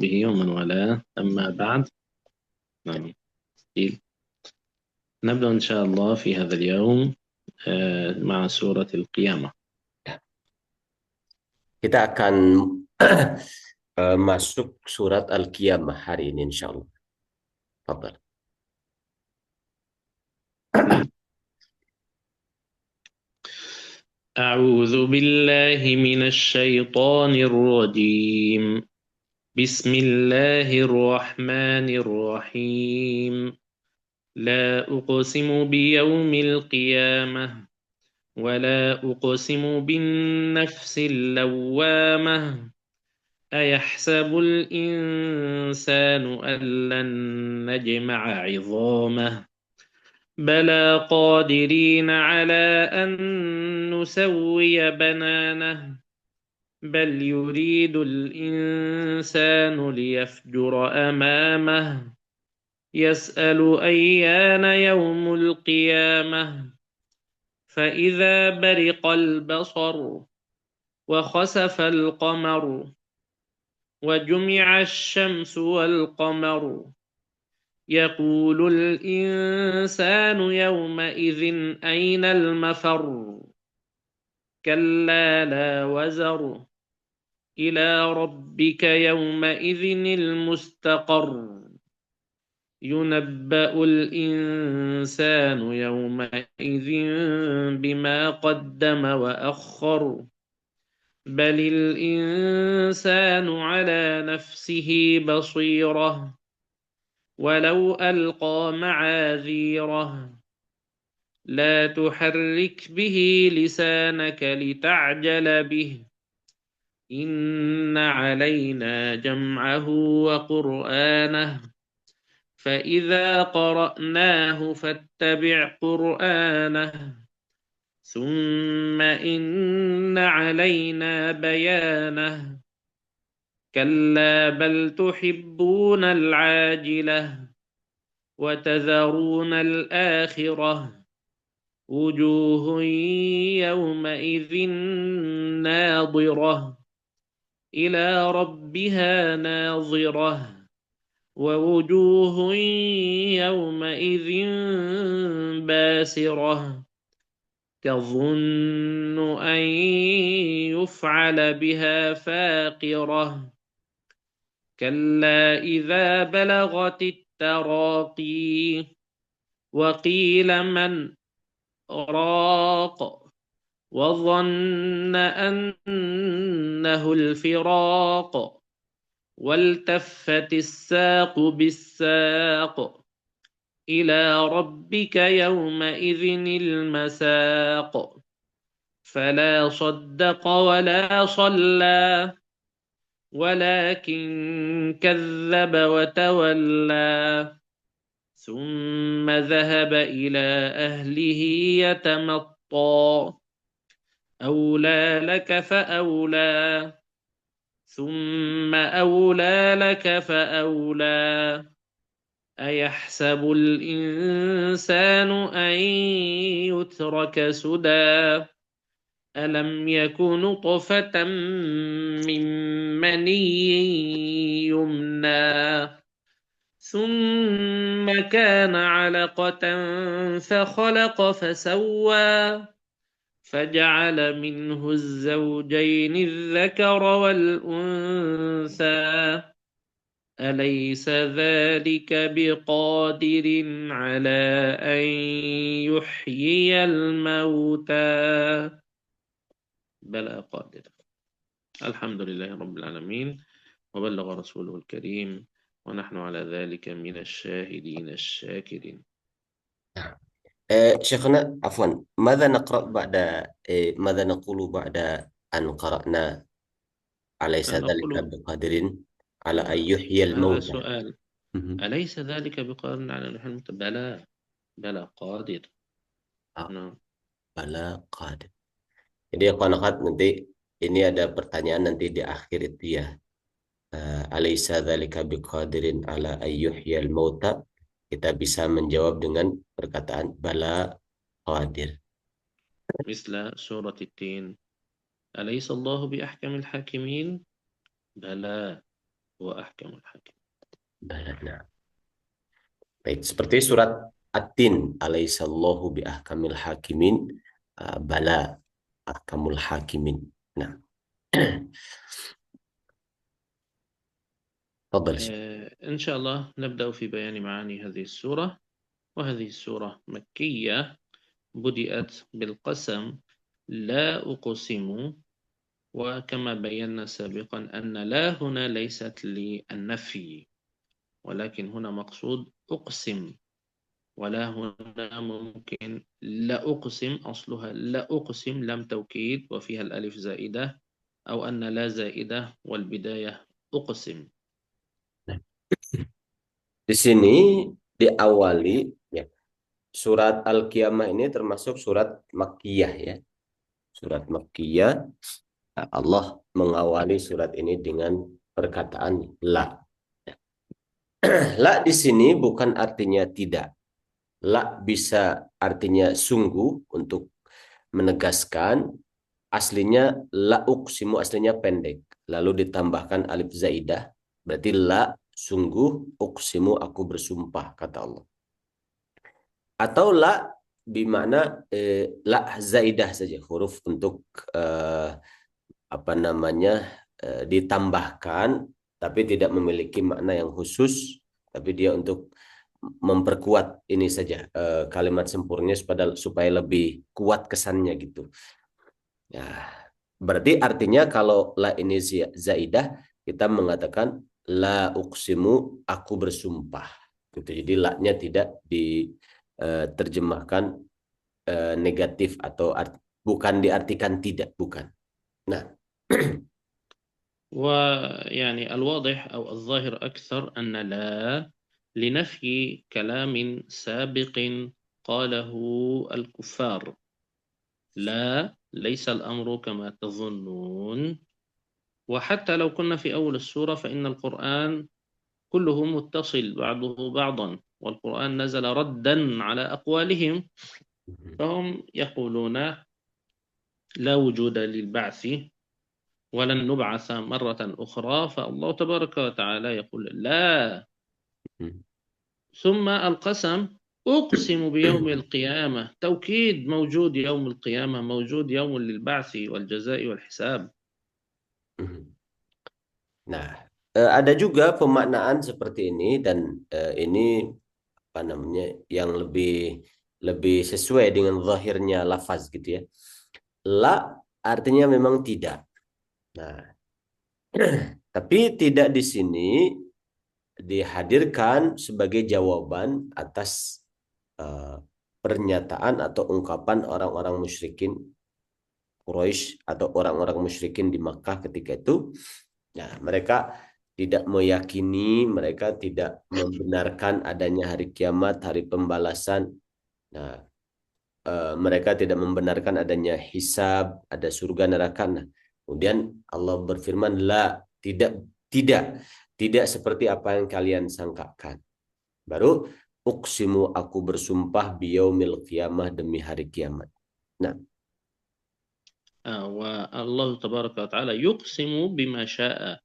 وصحبه ومن والاه، أما بعد. نعم. نبدأ إن شاء الله في هذا اليوم مع سورة القيامة. Kita akan masuk surat Al-Qiyamah hari ini insyaallah. Tafadhal. نعم. أعوذ بالله من الشيطان الرجيم. بسم الله الرحمن الرحيم. لا أقسم بيوم القيامة ولا أقسم بالنفس اللوامة. أيحسب الإنسان أن لن نجمع عظامه بلى قادرين على أن نسوي بنانه بل يريد الإنسان ليفجر أمامه يسأل أيان يوم القيامة فإذا برق البصر وخسف القمر وجمع الشمس والقمر يقول الإنسان يومئذ أين المفر كلا لا وزر إلى ربك يومئذ المستقر ينبأ الإنسان يومئذ بما قدم وأخر بل الإنسان على نفسه بصيرة ولو ألقى معاذيره لا تحرك به لسانك لتعجل به إن علينا جمعه وقرآنه فإذا قرأناه فاتبع قرآنه ثم إن علينا بيانه كلا بل تحبون العاجلة وتذرون الآخرة وجوه يومئذ ناظرة إلى ربها ناظرة ووجوه يومئذ باسرة تظن أن يفعل بها فاقرة كلا إذا بلغت التراقي وقيل من راق وظن أنه الفراق والتفت الساق بالساق إلى ربك يومئذ المساق فلا صدق ولا صلى ولكن كذب وتولى ثم ذهب إلى أهله يتمطى أولى لك فأولى ثم أولى لك فأولى أيحسب الإنسان أن يترك سدى ألم يك نطفة من مني يمنى ثم كان علقة فخلق فسوى فجعل منه الزوجين الذكر والأنثى أليس ذلك بقادر على أن يحيي الموتى بلى قادر. الحمد لله رب العالمين وبلغ رسوله الكريم ونحن على ذلك من الشاهدين الشاكرين. شيخنا عفوا ماذا نقرأ بعد ماذا نقول بعد أن قرأنا أليس ذلك نقول بقادر على أن يحيي هذا الموتى. سؤال. مهم. أليس ذلك بقادر على أن يحيي الموتى؟ بلى، بلى قادر. Ah, نعم. bala qadir. Jadi aku anak nanti ini ada pertanyaan nanti di akhir itu ya. Alaysa dzalika biqadirin ala ayyuhyal mauta. Kita bisa menjawab dengan perkataan bala qadir. مثل سورة التين. أليس الله بأحكم الحاكمين؟ بلى وأحكم الحاكم. Nah, baik, seperti surat At-Tin, alaihissallahu bi ahkamil hakimin, bala ahkamul hakimin. Nah, تفضل شيخ. إن شاء الله نبدأ في بيان معاني هذه السورة. وهذه السورة مكية، بدأت بالقسم لا أقسم. وكما بينا سابقا أن لا هنا ليست للنفي، ولكن هنا مقصود أقسم. ولا هنا ممكن لا أقسم، أصلها لا أقسم لم توكيد وفيها الألف زائدة، أو أن لا زائدة والبداية أقسم. Di sini diawali ya, surat Al-Qiyamah ini termasuk surat Makkiyah ya. Surat Makkiyah, Allah mengawali surat ini dengan perkataan la. La di sini bukan artinya tidak. La bisa artinya sungguh untuk menegaskan. Aslinya la uqsimu, aslinya pendek. Lalu ditambahkan alif zaidah. Berarti la sungguh, uqsimu aku bersumpah, kata Allah. Atau la bimana la zaidah saja, huruf untuk apa namanya ditambahkan, tapi tidak memiliki makna yang khusus, tapi dia untuk memperkuat ini saja kalimat sempurnanya supaya lebih kuat kesannya gitu. Ya, berarti artinya kalau la ini zaidah, kita mengatakan la uqsimu, aku bersumpah. Gitu. Jadi la-nya tidak diterjemahkan negatif atau bukan diartikan tidak, bukan. Nah, ويعني الواضح أو الظاهر أكثر أن لا لنفي كلام سابق قاله الكفار. لا، ليس الأمر كما تظنون. وحتى لو كنا في أول السورة فإن القرآن كله متصل بعضه بعضا، والقرآن نزل ردا على أقوالهم. فهم يقولون لا وجود للبعث ولن نبعث مرة أخرى، فالله تبارك وتعالى يقول لا. ثم القسم أقسم بيوم القيامة، توكيد موجود يوم القيامة، موجود يوم للبعث والجزاء والحساب. nah, ada juga pemaknaan seperti ini, dan ini apa namanya yang lebih lebih sesuai dengan zahirnya lafaz gitu ya. La artinya memang tidak. Nah, tapi tidak di sini dihadirkan sebagai jawaban atas pernyataan atau ungkapan orang-orang musyrikin Quraisy atau orang-orang musyrikin di Makkah ketika itu. Nah, mereka tidak meyakini, mereka tidak membenarkan adanya hari kiamat, hari pembalasan. Nah, mereka tidak membenarkan adanya hisab, ada surga neraka. Nah, kemudian Allah berfirman, la, tidak seperti apa yang kalian sangkakan. Baru uqsimu, aku bersumpah biyaumil qiyamah, demi hari kiamat. Nah, والله تبارك وتعالى يقسم بما شاء،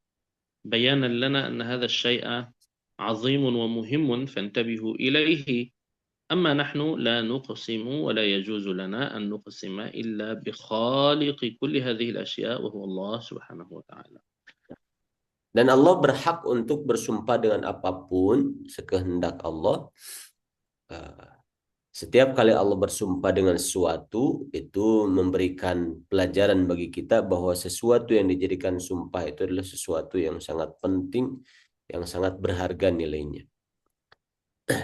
بيانا لنا أن هذا الشيء عظيم ومهم فانتبهوا إليه. أما نحن لا نقسم، ولا يجوز لنا أن نقسم إلا بخالق كل هذه الأشياء وهو الله سبحانه وتعالى. dan Allah berhak untuk bersumpah dengan apapun sekehendak Allah. Setiap kali Allah bersumpah dengan sesuatu, itu memberikan pelajaran bagi kita bahwa sesuatu yang dijadikan sumpah itu adalah sesuatu yang sangat penting, yang sangat berharga nilainya.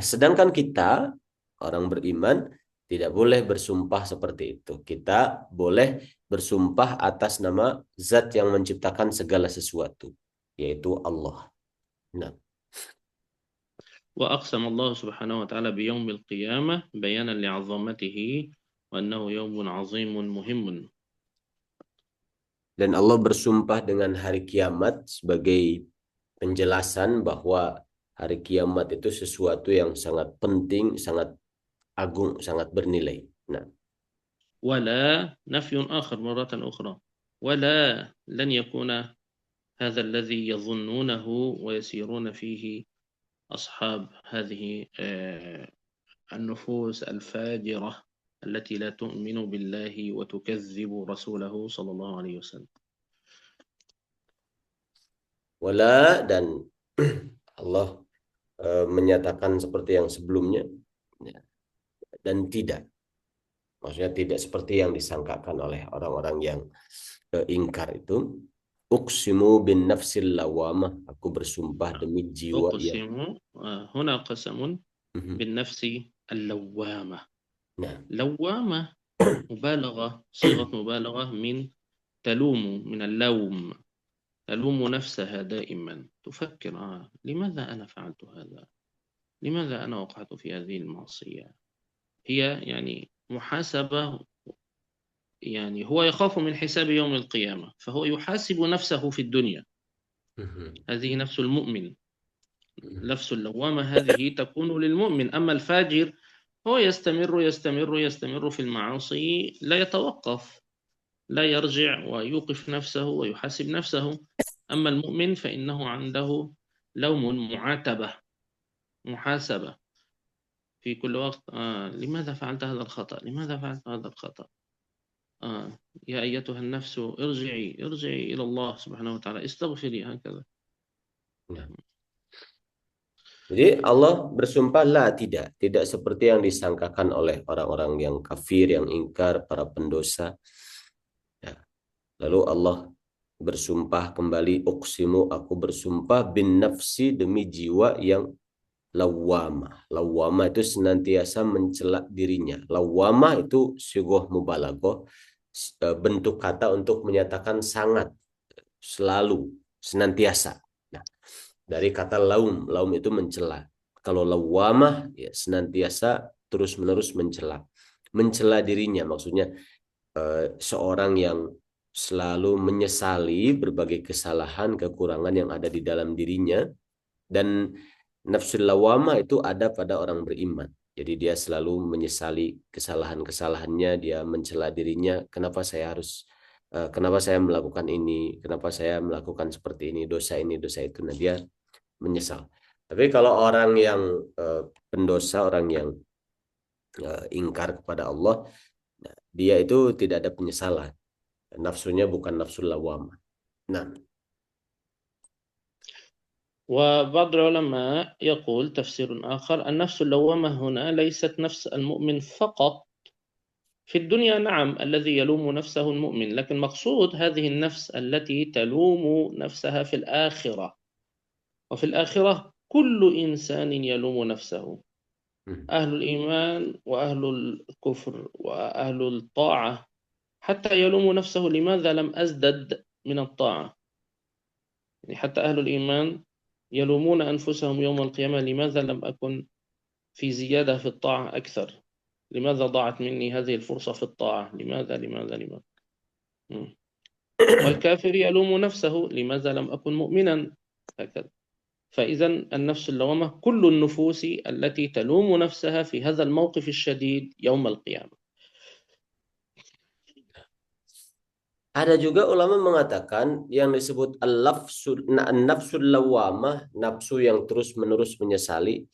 Sedangkan kita, orang beriman, tidak boleh bersumpah seperti itu. Kita boleh bersumpah atas nama zat yang menciptakan segala sesuatu, yaitu Allah. Nah, وأقسم الله سبحانه وتعالى بيوم القيامة بيانا لعظمته وأنه يوم عظيم مهم. dan Allah bersumpah dengan hari kiamat sebagai penjelasan bahwa hari kiamat itu sesuatu yang sangat penting, sangat agung, sangat bernilai. Nah, ولا نفي آخر مرة أخرى، ولا لن يكون هذا الذي يظنونه ويسيرون فيه أصحاب هذه النفوس الفاجرة التي لا تؤمن بالله وتكذب رسوله صلى الله عليه وسلم. Wala dan Allah menyatakan seperti yang sebelumnya, ya, dan tidak, maksudnya tidak seperti yang disangkakan oleh orang-orang yang ingkar itu. Uqsimu bin nafsil lawamah, aku bersumpah demi jiwa yang أقسم هنا قسم بالنفس اللوامة. nah لوامة مبالغة، صيغة مبالغة من تلوم، من اللوم، تلوم نفسها دائما، تفكر لماذا أنا فعلت هذا؟ لماذا أنا وقعت في هذه المعصية؟ هي يعني محاسبة، يعني هو يخاف من حساب يوم القيامة، فهو يحاسب نفسه في الدنيا. هذه نفس المؤمن. نفس اللوامة هذه تكون للمؤمن، أما الفاجر هو يستمر يستمر يستمر في المعاصي، لا يتوقف، لا يرجع ويوقف نفسه ويحاسب نفسه. أما المؤمن فإنه عنده لوم، معاتبة، محاسبة في كل وقت. لماذا فعلت هذا الخطأ؟ لماذا فعلت هذا الخطأ؟ يا أيتها النفس ارجعي، ارجعي إلى الله سبحانه وتعالى، استغفري، هكذا. nah. Jadi Allah bersumpah lah, tidak seperti yang disangkakan oleh orang-orang yang kafir, yang ingkar, para pendosa. Ya. Lalu Allah bersumpah kembali, uqsimu, aku bersumpah bin nafsi, demi jiwa yang lawamah. Lawamah itu senantiasa mencela dirinya. Lawamah itu sigoh mubalaghah, bentuk kata untuk menyatakan sangat, selalu, senantiasa. Nah, dari kata laum, laum itu mencela. Kalau lawamah ya senantiasa terus-menerus mencela dirinya, maksudnya seorang yang selalu menyesali berbagai kesalahan, kekurangan yang ada di dalam dirinya. Dan nafsul lawamah itu ada pada orang beriman. Jadi dia selalu menyesali kesalahan-kesalahannya, dia mencela dirinya, kenapa saya melakukan ini, kenapa saya melakukan seperti ini, dosa itu. Nah, dia menyesal. Tapi kalau orang yang pendosa, orang yang ingkar kepada Allah, nah, dia itu tidak ada penyesalan. Nafsunya bukan nafsul lawamah. Nah, وبعض العلماء يقول تفسير آخر: النفس اللوامة هنا ليست نفس المؤمن فقط في الدنيا، نعم الذي يلوم نفسه المؤمن، لكن مقصود هذه النفس التي تلوم نفسها في الآخرة. وفي الآخرة كل إنسان يلوم نفسه، أهل الإيمان وأهل الكفر وأهل الطاعة، حتى يلوم نفسه لماذا لم أزدد من الطاعة. يعني حتى أهل الإيمان يلومون أنفسهم يوم القيامة: لماذا لم أكن في زيادة في الطاعة أكثر؟ لماذا ضاعت مني هذه الفرصة في الطاعة؟ لماذا؟ والكافر يلوم نفسه: لماذا لم أكن مؤمنا؟ هكذا. فإذا النفس اللوامة كل النفوس التي تلوم نفسها في هذا الموقف الشديد يوم القيامة. ada juga ulama mengatakan yang disebut an-nafsul lawamah, nafsu yang terus-menerus menyesali,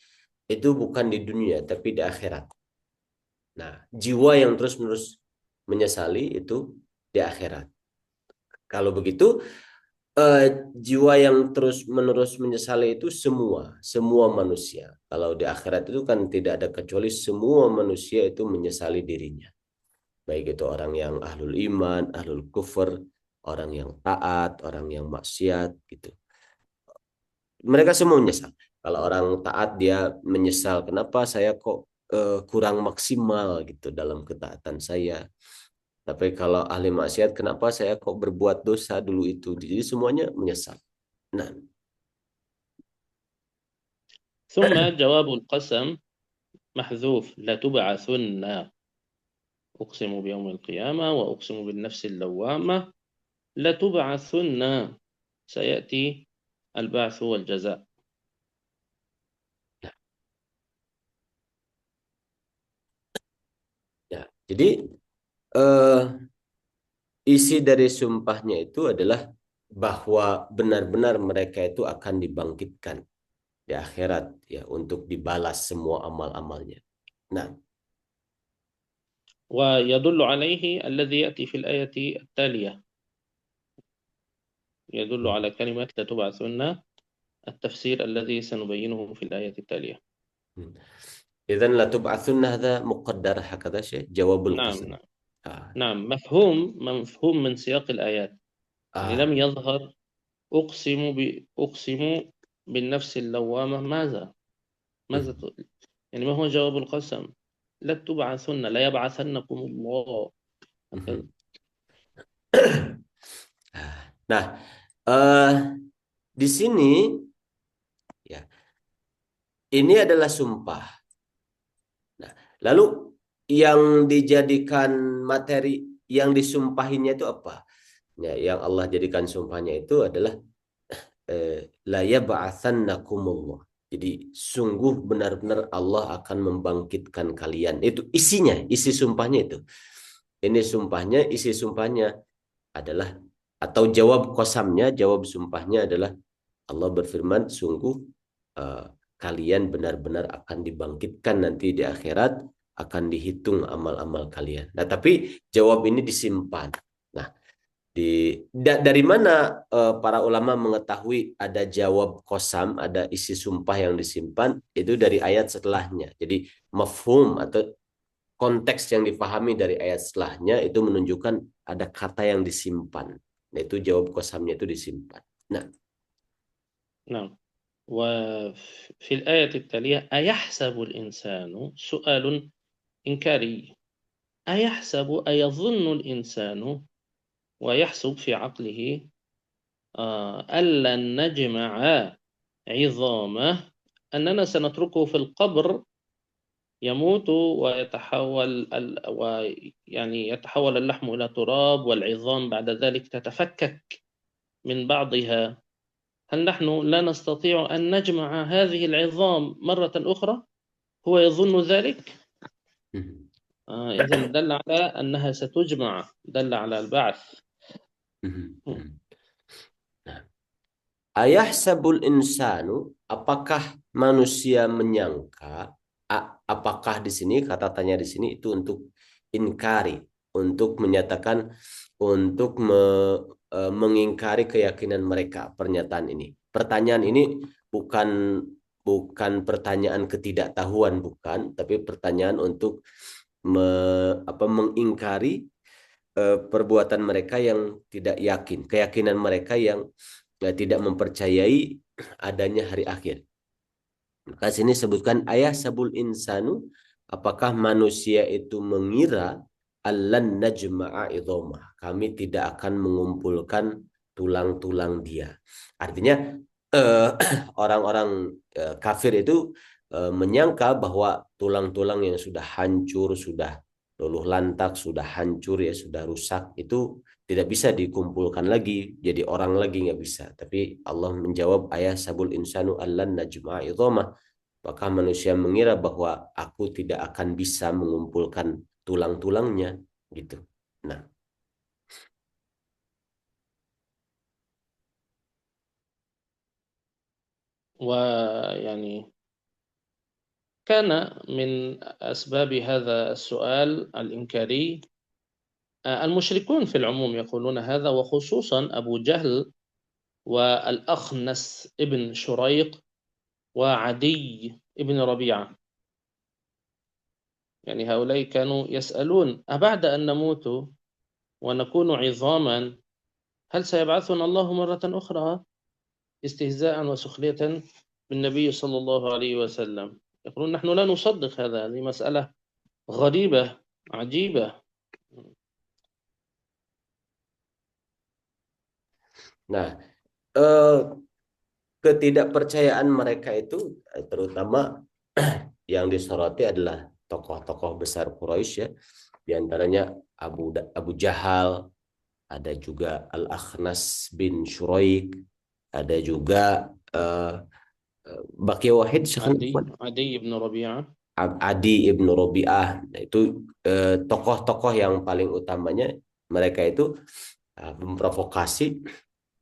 itu bukan di dunia tapi di akhirat. Nah, jiwa yang terus-menerus menyesali itu di akhirat. Kalau begitu, jiwa yang terus-menerus menyesali itu semua manusia. Kalau di akhirat itu kan tidak ada kecuali semua manusia itu menyesali dirinya. Baik itu orang yang ahlul iman, ahlul kufur, orang yang taat, orang yang maksiat gitu. Mereka semua menyesal. Kalau orang taat dia menyesal, kenapa saya kok kurang maksimal gitu dalam ketaatan saya. Tapi kalau ahli maksiat, kenapa saya kok berbuat dosa dulu itu. Jadi semuanya menyesal. Nah, ثم جواب القسم محذوف: لتبعثن. أقسم بيوم القيامة وأقسم بالنفس اللوامة، لتبعثن، سيأتي البعث والجزاء. ya. Jadi isi dari sumpahnya itu adalah bahwa benar-benar mereka itu akan dibangkitkan di akhirat ya untuk dibalas semua amal-amalnya. Nah, ويدل عليه الذي يأتي في الآية التالية، يدل على كلمة لتبعثن التفسير الذي سنبينه في الآية التالية. إذن لا تبعثن هذا مقدر هكذا شيء جواب نعم القسم. نعم آه. نعم، مفهوم من سياق الآيات، يعني آه. لم يظهر أقسم بالنفس اللوامة. ماذا يعني ما هو جواب القسم؟ لا تبعثن، لا يبعثنكم الله هكذا. Nah, eh, di sini ya ini adalah sumpah. Nah, lalu yang dijadikan materi yang disumpahinya itu apa? Ya, yang Allah jadikan sumpahnya itu adalah la yab'atsannakumullah. Jadi sungguh benar-benar Allah akan membangkitkan kalian. Itu isinya, isi sumpahnya itu. Ini sumpahnya, isi sumpahnya adalah atau jawab kosamnya, jawab sumpahnya adalah Allah berfirman, sungguh uh, kalian benar-benar akan dibangkitkan nanti di akhirat, akan dihitung amal-amal kalian. Nah, tapi jawab ini disimpan. Nah, dari mana para ulama mengetahui ada jawab kosam, ada isi sumpah yang disimpan? Itu dari ayat setelahnya. Jadi mafhum atau konteks yang dipahami dari ayat setelahnya itu menunjukkan ada kata yang disimpan. Nah, itu jawab kosamnya itu disimpan. Nah, نعم. وفي الآية التالية أيحسب الإنسان، سؤال إنكاري، أيحسب أيظن الإنسان، ويحسب في عقله ألن نجمع عظامه، أننا سنتركه في القبر يموت ويتحول ويعني يتحول اللحم إلى تراب، والعظام بعد ذلك تتفكك من بعضها. هل نحن لا نستطيع أن نجمع هذه العظام مرة أخرى؟ هو يظن ذلك. إذن دل على أنها ستجمع، دل على البعث. ayahsabul insanu, apakah manusia menyangka? Apakah di sini kata tanya di sini itu untuk inkari, untuk menyatakan, untuk mengingkari keyakinan mereka. Pernyataan ini, pertanyaan ini bukan bukan pertanyaan ketidaktahuan, bukan, tapi pertanyaan untuk mengingkari perbuatan mereka yang tidak yakin, keyakinan mereka yang tidak mempercayai adanya hari akhir. Maka sini sebutkan ayah sabul insanu, apakah manusia itu mengira allan najma'a idhamah, kami tidak akan mengumpulkan tulang-tulang dia. Artinya orang-orang kafir itu menyangka bahwa tulang-tulang yang sudah hancur, sudah luluh lantak, sudah hancur ya, sudah rusak itu tidak bisa dikumpulkan lagi jadi orang lagi, nggak bisa. Tapi Allah menjawab ayah sabul insanu allan najma'a idhamah, maka manusia mengira bahwa aku tidak akan bisa mengumpulkan tulang-tulangnya gitu. Nah, ويعني كان من أسباب هذا السؤال الإنكاري المشركون في العموم يقولون هذا، وخصوصا أبو جهل والأخنس ابن شريق وعدي ابن ربيعة. يعني هؤلاء كانوا يسألون أبعد أن نموت ونكون عظاما هل سيبعثنا الله مرة أخرى؟ استهزاء وسخرية بالنبي صلى الله عليه وسلم. يقولون نحن لا نصدق هذا، هذه مسألة غريبة عجيبة. nah ketidakpercayaan mereka itu terutama yang disoroti adalah tokoh-tokoh besar Quraisy ya, di antaranya Abu Jahal, ada juga Al-Akhnas bin Syuraik, ada juga Baqi Wahid عدي بن ربيعة. Adi ibnu Robi'ah. Nah, itu tokoh-tokoh yang paling utamanya mereka itu memprovokasi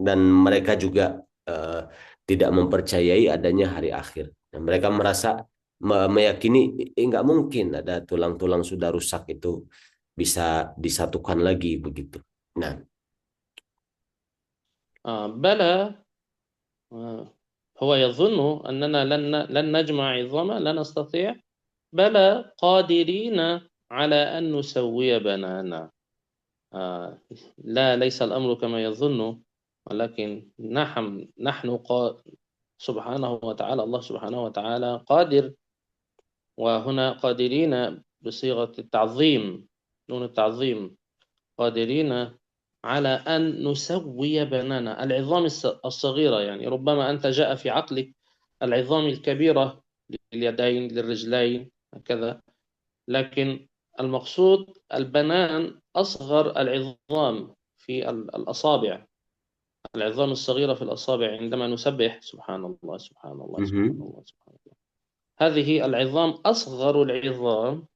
dan mereka juga tidak mempercayai adanya hari akhir. Dan mereka merasa meyakini nggak mungkin ada tulang-tulang sudah rusak itu bisa disatukan lagi begitu. Nah, بلى. هو يظن أننا لن نجمع عظاما، لا نستطيع. بلى قادرين على أن نسوي بنانا. لا، ليس الأمر كما يظن، ولكن نحن سبحانه وتعالى، الله سبحانه وتعالى قادر. وهنا قادرين بصيغة التعظيم، نون التعظيم، قادرين على أن نسوي بنانا، العظام الصغيرة. يعني ربما أنت جاء في عقلك العظام الكبيرة لليدين للرجلين هكذا، لكن المقصود البنان أصغر العظام في الأصابع، العظام الصغيرة في الأصابع عندما نسبح سبحان الله سبحان الله سبحان mhm, الله سبحان الله. هذه العظام أصغر العظام.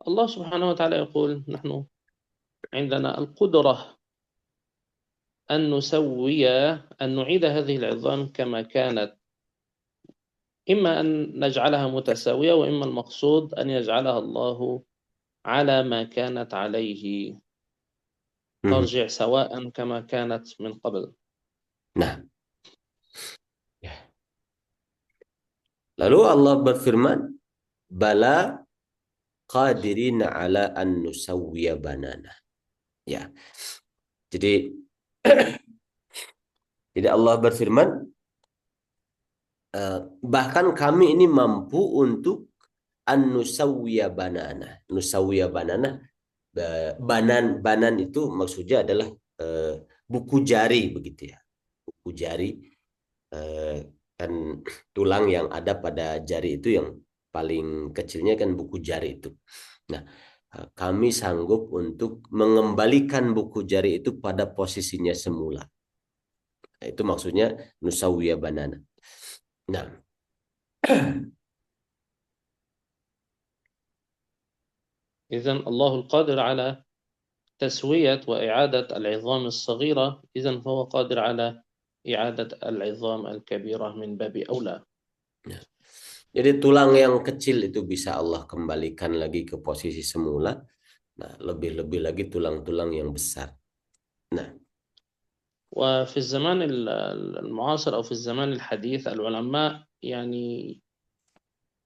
الله سبحانه وتعالى يقول نحن عندنا القدرة أن نسوي، أن نعيد هذه العظام كما كانت، إما أن نجعلها متساوية، وإما المقصود أن يجعلها الله على ما كانت عليه، mhm. ترجع سواء كما كانت من قبل. Nah, ya. Lalu Allah berfirman, bala qadirina ala an nusawwiya banana. Ya. Jadi Allah berfirman, bahkan kami ini mampu untuk an nusawwiya banana. Nusawwiya banana, banan itu maksudnya adalah eh, buku jari begitu ya. Buku jari, eh, kan tulang yang ada pada jari itu yang paling kecilnya kan buku jari itu. Nah, kami sanggup untuk mengembalikan buku jari itu pada posisinya semula. Nah, itu maksudnya nusawiyah banana. Nah, إذن الله القادر على تسوية وإعادة العظام الصغيرة، إذن فهو قادر على إعادة العظام الكبيرة من باب أولى. nah. Jadi tulang yang kecil itu bisa Allah kembalikan lagi ke posisi semula. Nah, lebih-lebih lagi tulang-tulang yang besar. Nah, وفي الزمان المعاصر أو في الزمان الحديث العلماء يعني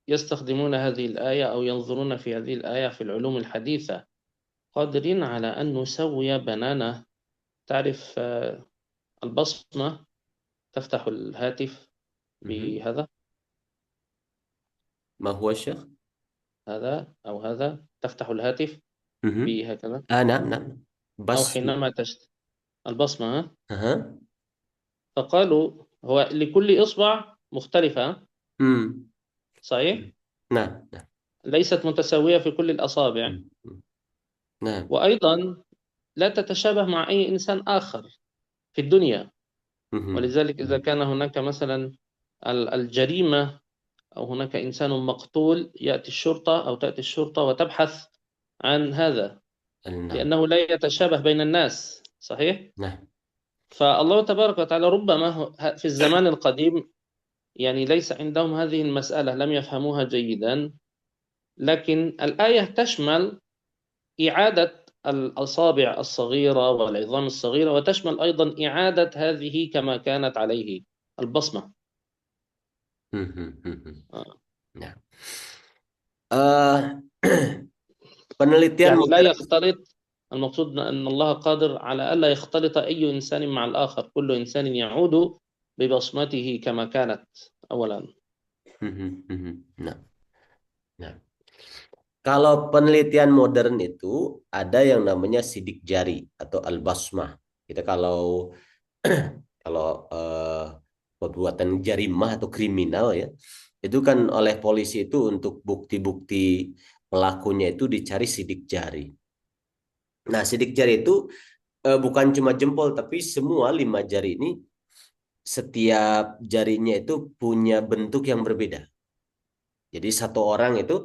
يستخدمون هذه الآية أو ينظرون في هذه الآية في العلوم الحديثة، قادرين على أن نسوي بنانة. تعرف البصمة، تفتح الهاتف mhm. بهذا، ما هو الشيخ؟ هذا أو هذا، تفتح الهاتف Mhm. بهكذا، نعم نعم. أو بس. حينما البصمة. أها. فقالوا هو لكل إصبع مختلفة، Hmm. صحيح؟ Nah, nah. ليست متساوية في كل الأصابع، Hmm. Nah. وأيضا لا تتشابه مع أي إنسان آخر في الدنيا. Mhm. ولذلك إذا كان هناك مثلا الجريمة، أو هناك إنسان مقتول، يأتي الشرطة أو تأتي الشرطة وتبحث عن هذا، Nah. لأنه لا يتشابه بين الناس، صحيح؟ Nah. فالله تبارك وتعالى ربما في الزمان القديم يعني ليس عندهم هذه المسألة، لم يفهموها جيدا، لكن الآية تشمل إعادة الأصابع الصغيرة والعظام الصغيرة، وتشمل أيضا إعادة هذه كما كانت عليه، البصمة. Mhm. Mhm. آه. Nah. Eh, penelitian يعني لا modern. يختلط، المقصود أن الله قادر على ألا يختلط أي إنسان مع الآخر، كل إنسان يعود ببصمته كما كانت أولا. Mhm. Mhm. Nah. Nah. Kalau penelitian modern itu ada yang namanya sidik jari atau al-basmah. Kita kalau perbuatan jarimah atau kriminal ya, itu kan oleh polisi itu untuk bukti-bukti pelakunya itu dicari sidik jari. Nah, sidik jari itu bukan cuma jempol, tapi semua 5 jari ini setiap jarinya itu punya bentuk yang berbeda. Jadi satu orang itu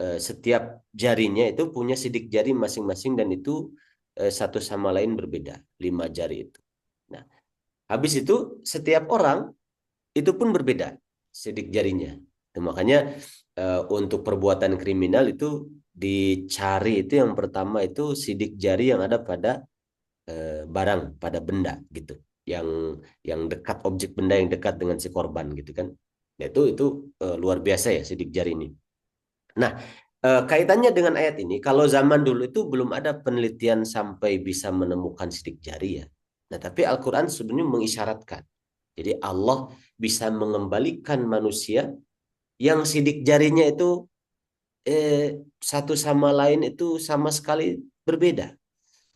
setiap jarinya itu punya sidik jari masing-masing dan itu satu sama lain berbeda, 5 jari itu. Nah, Habis itu setiap orang itu pun berbeda sidik jarinya. Nah, makanya untuk perbuatan kriminal itu dicari itu yang pertama itu sidik jari yang ada pada barang, pada benda gitu. Yang dekat, objek benda yang dekat dengan si korban gitu kan. Nah, itu luar biasa ya sidik jari ini. Nah, kaitannya dengan ayat ini, kalau zaman dulu itu belum ada penelitian sampai bisa menemukan sidik jari ya. Nah, tapi Al-Quran sebenarnya mengisyaratkan. Jadi Allah bisa mengembalikan manusia yang sidik jarinya itu satu sama lain itu sama sekali berbeda.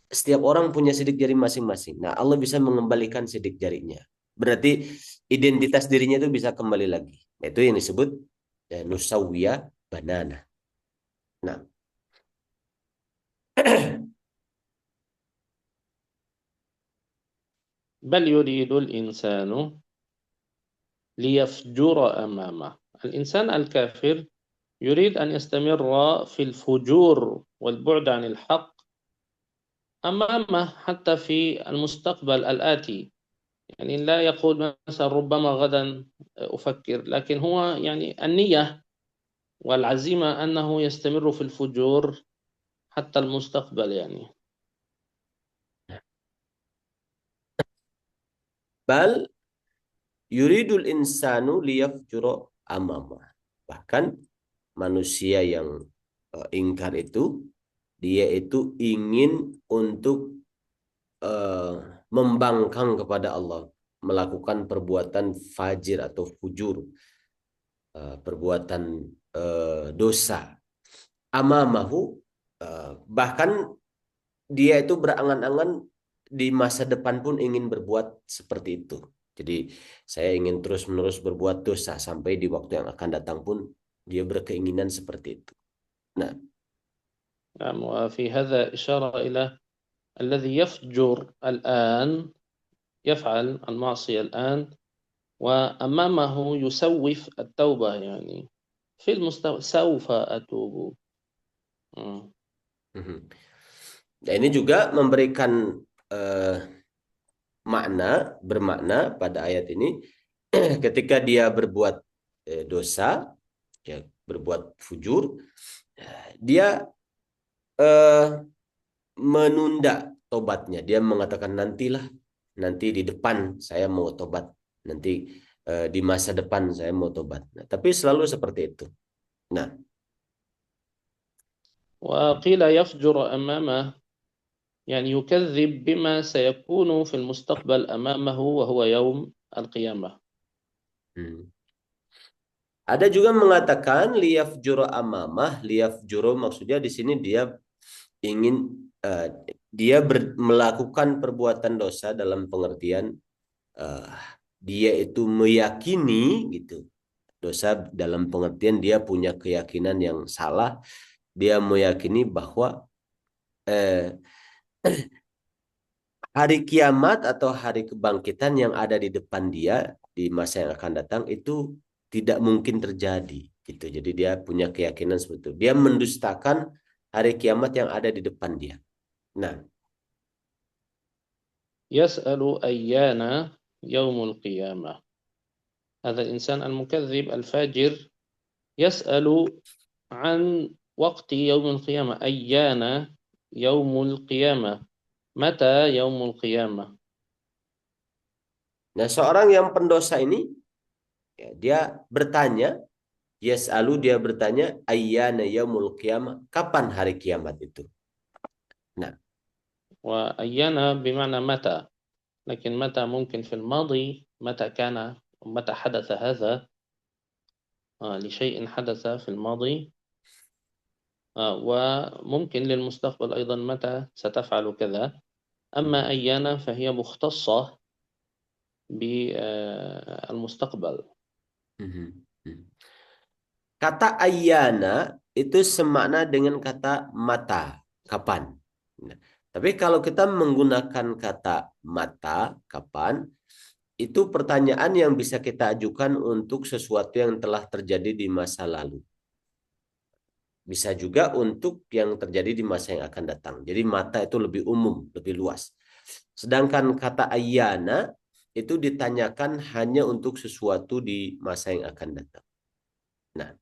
Setiap orang punya sidik jari masing-masing. Nah, Allah bisa mengembalikan sidik jarinya. Berarti identitas dirinya itu bisa kembali lagi. Nah, itu yang disebut nusawiyah banana. Nah, بل يريد الإنسان ليفجر أمامه. الإنسان الكافر يريد أن يستمر في الفجور والبعد عن الحق أمامه حتى في المستقبل الآتي. يعني لا يقول مثلا ربما غدا أفكر، لكن هو يعني النية والعزيمة أنه يستمر في الفجور حتى المستقبل يعني. bal yuridul insanu liyafjuro amama. Bahkan manusia yang ingkar itu, dia itu ingin untuk uh, membangkang kepada Allah, melakukan perbuatan fajir atau fujur, perbuatan dosa. Amamahu, bahkan dia itu berangan-angan di masa depan pun ingin berbuat seperti itu. Jadi saya ingin terus-menerus berbuat dosa sampai di waktu yang akan datang pun dia berkeinginan seperti itu. Nah, نعم، وفي هذا إشارة إلى الذي يفجر الآن يفعل المعصية الآن وأمامه يسوف التوبة، يعني في المستقبل سوف أتوب. nah ini juga memberikan eh, bermakna pada ayat ini ketika dia berbuat dosa, ya, berbuat fujur, dia eh, menunda tobatnya. Dia mengatakan nantilah, nanti di depan saya mau tobat, nanti di masa depan saya mau tobat. Nah, tapi selalu seperti itu. Nah, وقيل يفجر أمامه يعني يكذب بما سيكون في المستقبل أمامه وهو يوم القيامة. hmm. Ada juga mengatakan liaf juro amamah, liaf juro maksudnya di sini dia ingin dia melakukan perbuatan dosa dalam pengertian uh, dia itu meyakini gitu. Dosa dalam pengertian dia punya keyakinan yang salah, dia meyakini bahwa eh, hari kiamat atau hari kebangkitan yang ada di depan dia di masa yang akan datang itu tidak mungkin terjadi gitu. Jadi dia punya keyakinan seperti itu. Dia mendustakan hari kiamat yang ada di depan dia. Nah, يسأل أيان يوم القيامة. هذا الإنسان المكذب الفاجر يسأل عن وقت يوم القيامة، أيان يوم القيامة، متى يوم القيامة. nah seorang yang pendosa ini ya, dia bertanya, yas'alu dia bertanya ayyana yaumul qiyamah, kapan hari kiamat itu? Nah, وأيان بمعنى متى، لكن متى ممكن في الماضي، متى كان، متى حدث هذا، لشيء حدث في الماضي، وممكن للمستقبل أيضا متى ستفعل كذا. أما أيان فهي مختصة بالمستقبل. kata ayyana itu semakna dengan kata mata, kapan. Nah, tapi kalau kita menggunakan kata mata, kapan, itu pertanyaan yang bisa kita ajukan untuk sesuatu yang telah terjadi di masa lalu. Bisa juga untuk yang terjadi di masa yang akan datang. Jadi mata itu lebih umum, lebih luas. Sedangkan kata ayyana itu ditanyakan hanya untuk sesuatu di masa yang akan datang. Nah,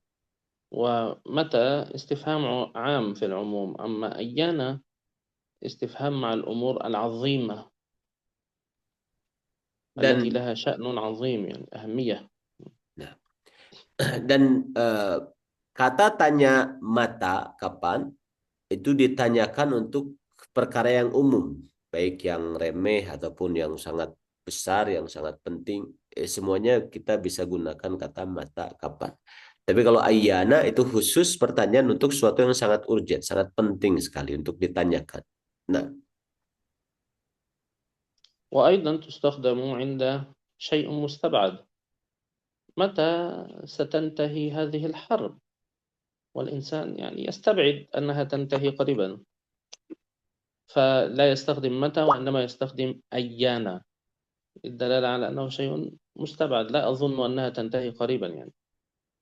ومتى استفهام عام في العموم، أما أيانا استفهام مع الأمور العظيمة التي dan لها شأن عظيم، يعني أهمية. nah, dan kata tanya mata kapan itu ditanyakan untuk perkara yang umum, baik yang remeh ataupun yang sangat besar, yang sangat penting, semuanya kita bisa gunakan kata mata kapan. Tapi kalau ayana itu khusus pertanyaan untuk sesuatu yang sangat urgent, sangat penting sekali untuk ditanyakan. Nah, وأيضا تستخدم عند شيء مستبعد، متى ستنتهي هذه الحرب؟ والإنسان يعني يستبعد أنها تنتهي قريبا، فلا يستخدم متى وإنما يستخدم أيانا، الدلالة على أنه شيء مستبعد، لا أظن أنها تنتهي قريبا يعني.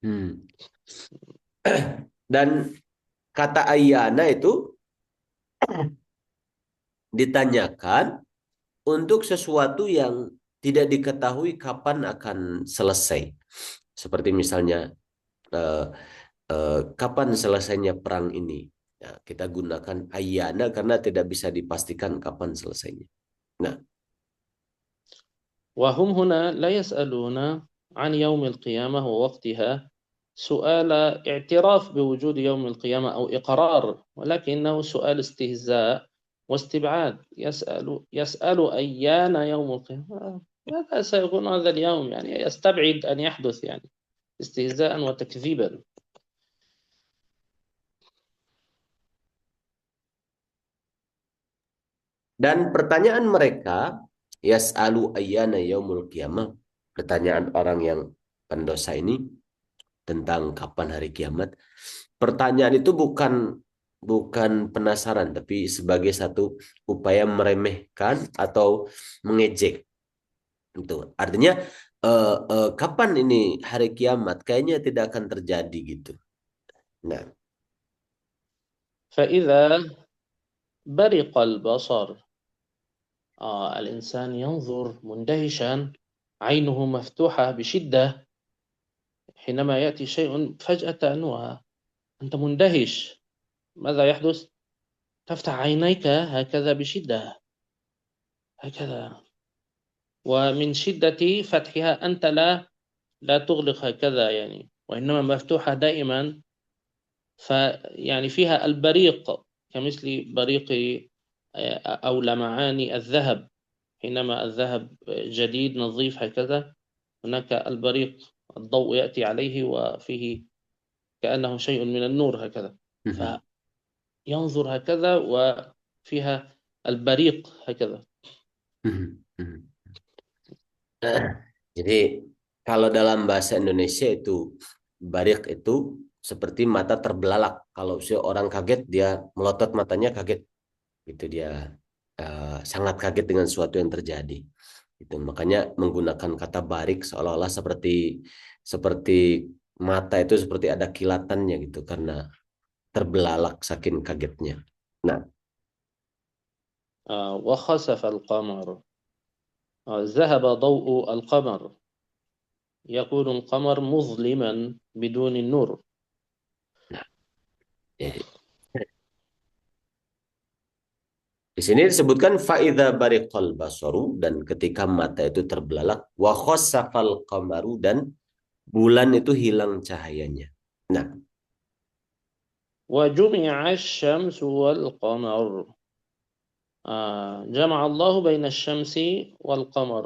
hmm. Dan kata ayana itu ditanyakan untuk sesuatu yang tidak diketahui kapan akan selesai. Seperti misalnya eh, kapan selesainya perang ini. Ya, kita gunakan ayana karena tidak bisa dipastikan kapan selesainya. Nah, وهم هنا لا يسألون عن يوم القيامة ووقتها سؤال اعتراف بوجود يوم القيامة أو إقرار، ولكنه سؤال استهزاء واستبعاد. يسأل أيان يوم القيامة، ماذا سيكون هذا اليوم؟ يعني يستبعد أن يحدث، يعني استهزاء وتكذيبا. dan pertanyaan mereka yas'alu ayyana yaumul qiyamah, pertanyaan orang yang pendosa ini tentang kapan hari kiamat. Pertanyaan itu bukan bukan penasaran tapi sebagai satu upaya meremehkan atau mengejek. Itu artinya kapan ini hari kiamat? Kayaknya tidak akan terjadi gitu. Nah, فإذا برق البصر، الإنسان ينظر مندهشا، عينه مفتوحة بشدة حينما يأتي شيء فجأة، وأنت مندهش، ماذا يحدث؟ تفتح عينيك هكذا بشدة، هكذا، ومن شدة فتحها أنت لا تغلق هكذا يعني، وإنما مفتوحة دائما، فيعني فيها البريق كمثل بريق أو لمعان الذهب، حينما الذهب جديد نظيف هكذا، هناك البريق، الضوء يأتي عليه وفيه كأنه شيء من النور هكذا، فينظر هكذا وفيها البريق هكذا. jadi kalau dalam bahasa Indonesia itu barik itu seperti mata terbelalak. Kalau seorang kaget dia melotot matanya kaget, itu dia sangat kaget dengan sesuatu yang terjadi. Itu makanya menggunakan kata barik seolah-olah seperti seperti mata itu seperti ada kilatannya gitu karena terbelalak saking kagetnya. Nah, وخسف القمر، ذهب ضوء القمر، يكون القمر مظلما بدون النور. jadi di sini disebutkan faida bariqal basaru, dan ketika mata itu terbelalak, wa khassafal qamaru, dan bulan itu hilang cahayanya. Nah, وجمع الشمس والقمر، جمع الله بين الشمس والقمر،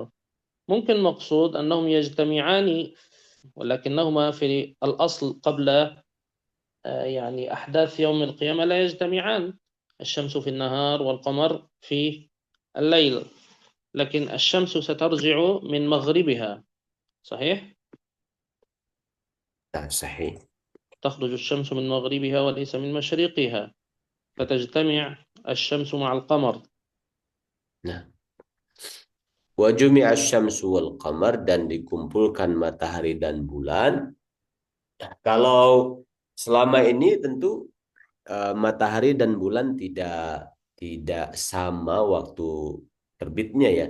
ممكن مقصود أنهم يجتمعان، ولكنهما في الأصل قبل يعني أحداث يوم القيامة لا يجتمعان، الشمس في النهار والقمر في الليل، لكن الشمس سترجع من مغربها، صحيح؟ sahih. تخرج الشمس من مغربها وليس من مشرقها، فتجتمع الشمس مع القمر. Nah, wa jumi'a syamsu wal qamar, dan dikumpulkan matahari dan bulan. Kalau selama ini tentu matahari dan bulan tidak tidak sama waktu terbitnya ya.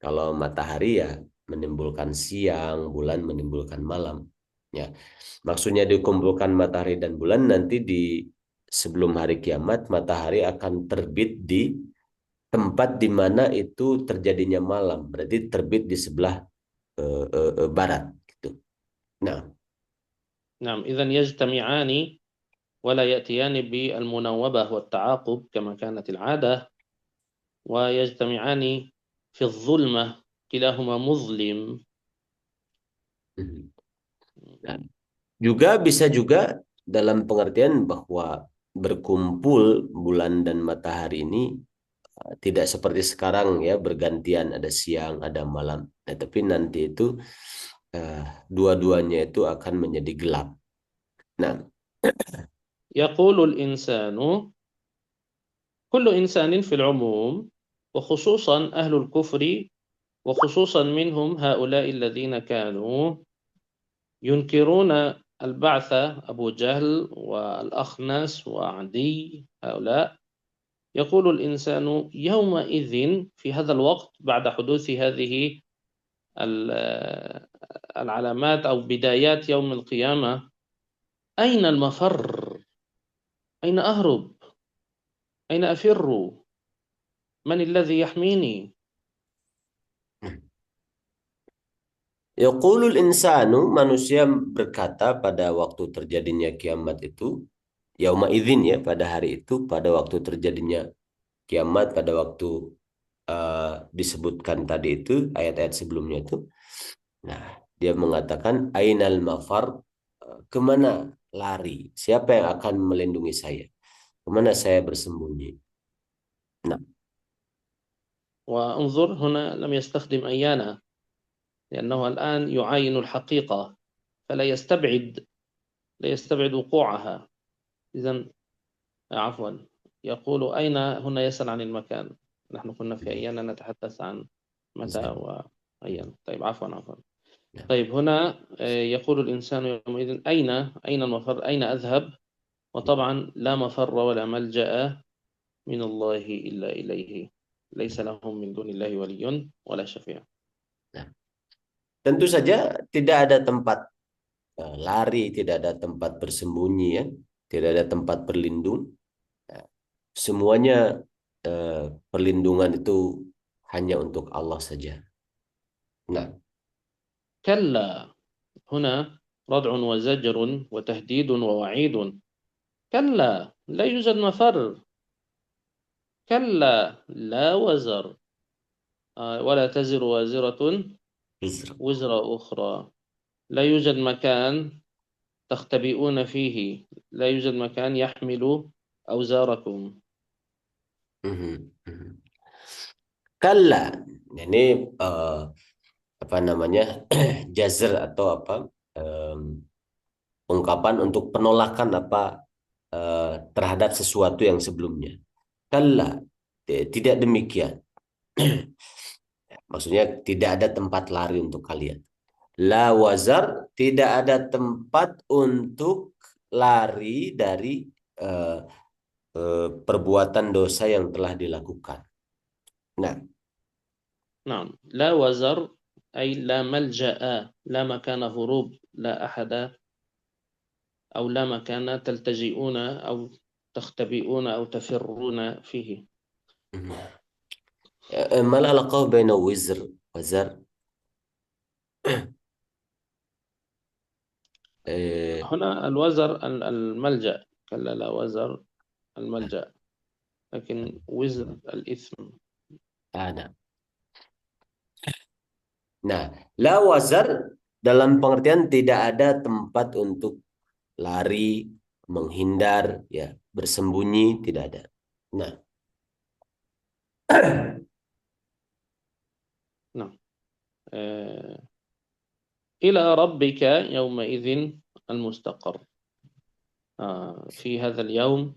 Kalau matahari ya menimbulkan siang, bulan menimbulkan malam. Ya, maksudnya dikumpulkan matahari dan bulan nanti di sebelum hari kiamat matahari akan terbit di tempat di mana itu terjadinya malam. Berarti terbit di sebelah barat gitu. Nah, نعم إذا يجتمعان ولا يأتيان بالمناوبة والتعاقب كما كانت العادة، ويجتمعان في الظلمة، كلاهما مظلم. nah, juga bisa juga dalam pengertian bahwa berkumpul bulan dan matahari ini tidak seperti sekarang ya bergantian ada siang ada malam. Nah, tapi nanti itu dua-duanya itu akan menjadi gelap. Nah, يقول الإنسان، كل إنسان في العموم وخصوصا أهل الكفر، وخصوصا منهم هؤلاء الذين كانوا ينكرون البعث، أبو جهل والأخنس وعدي هؤلاء، يقول الإنسان يومئذ في هذا الوقت بعد حدوث هذه العلامات أو بدايات يوم القيامة: أين المفر؟ أين أهرب؟ أين أفر؟ من الذي يحميني؟ yaqulul insanu, manusia berkata pada waktu terjadinya kiamat itu, yauma idzin ya, pada hari itu, pada waktu terjadinya kiamat, pada waktu disebutkan tadi itu ayat-ayat sebelumnya itu. Nah, dia mengatakan ainal mafar, kemana lari? Siapa yang akan melindungi saya? Kemana saya bersembunyi? Nah, وانظر هنا لم يستخدم أيانا، لأنه الآن يعاين الحقيقة، فلا يستبعد لا يستبعد وقوعها. إذا عفوا، يقول أين، هنا يسأل عن المكان. نحن كنا في أيانا نتحدث عن متى وأيان. طيب عفوا. nah, طيب هنا يقول الإنسان يومئذ أين المفر؟ أين أذهب؟ وطبعا لا مفر ولا ملجأ من الله إلا إليه، ليس لهم من دون الله ولي ولا شفيع. nah. Tentu saja tidak ada tempat lari, tidak ada tempat bersembunyi ya, tidak ada tempat berlindung. Nah, semuanya perlindungan itu hanya untuk Allah saja. Nah, كلا، هنا ردع وزجر وتهديد ووعيد. كلا، لا يوجد مفر. كلا لا وزر، ولا تزر وازرة وزر أخرى. لا يوجد مكان تختبئون فيه، لا يوجد مكان يحمل أوزاركم. kalla, ini apa namanya jazr atau apa ungkapan untuk penolakan apa terhadap sesuatu yang sebelumnya. Kalla, tidak demikian. Maksudnya tidak ada tempat lari untuk kalian. La wazar, tidak ada tempat untuk lari dari eh, perbuatan dosa yang telah dilakukan. Nah, نعم، لا وزر أي لا ملجأ، لا مكان هروب، لا أحد، أو لا مكان تلتجئون أو تختبئون أو تفرون فيه. ما العلاقة بين وزر وزر؟ هنا الوزر الملجأ، كلا لا وزر الملجأ، لكن وزر الإثم. ada. Nah, la wazar dalam pengertian tidak ada tempat untuk lari, menghindar, ya, bersembunyi, tidak ada. Nah, نعم. إلى ربك يومئذ المستقر. في هذا اليوم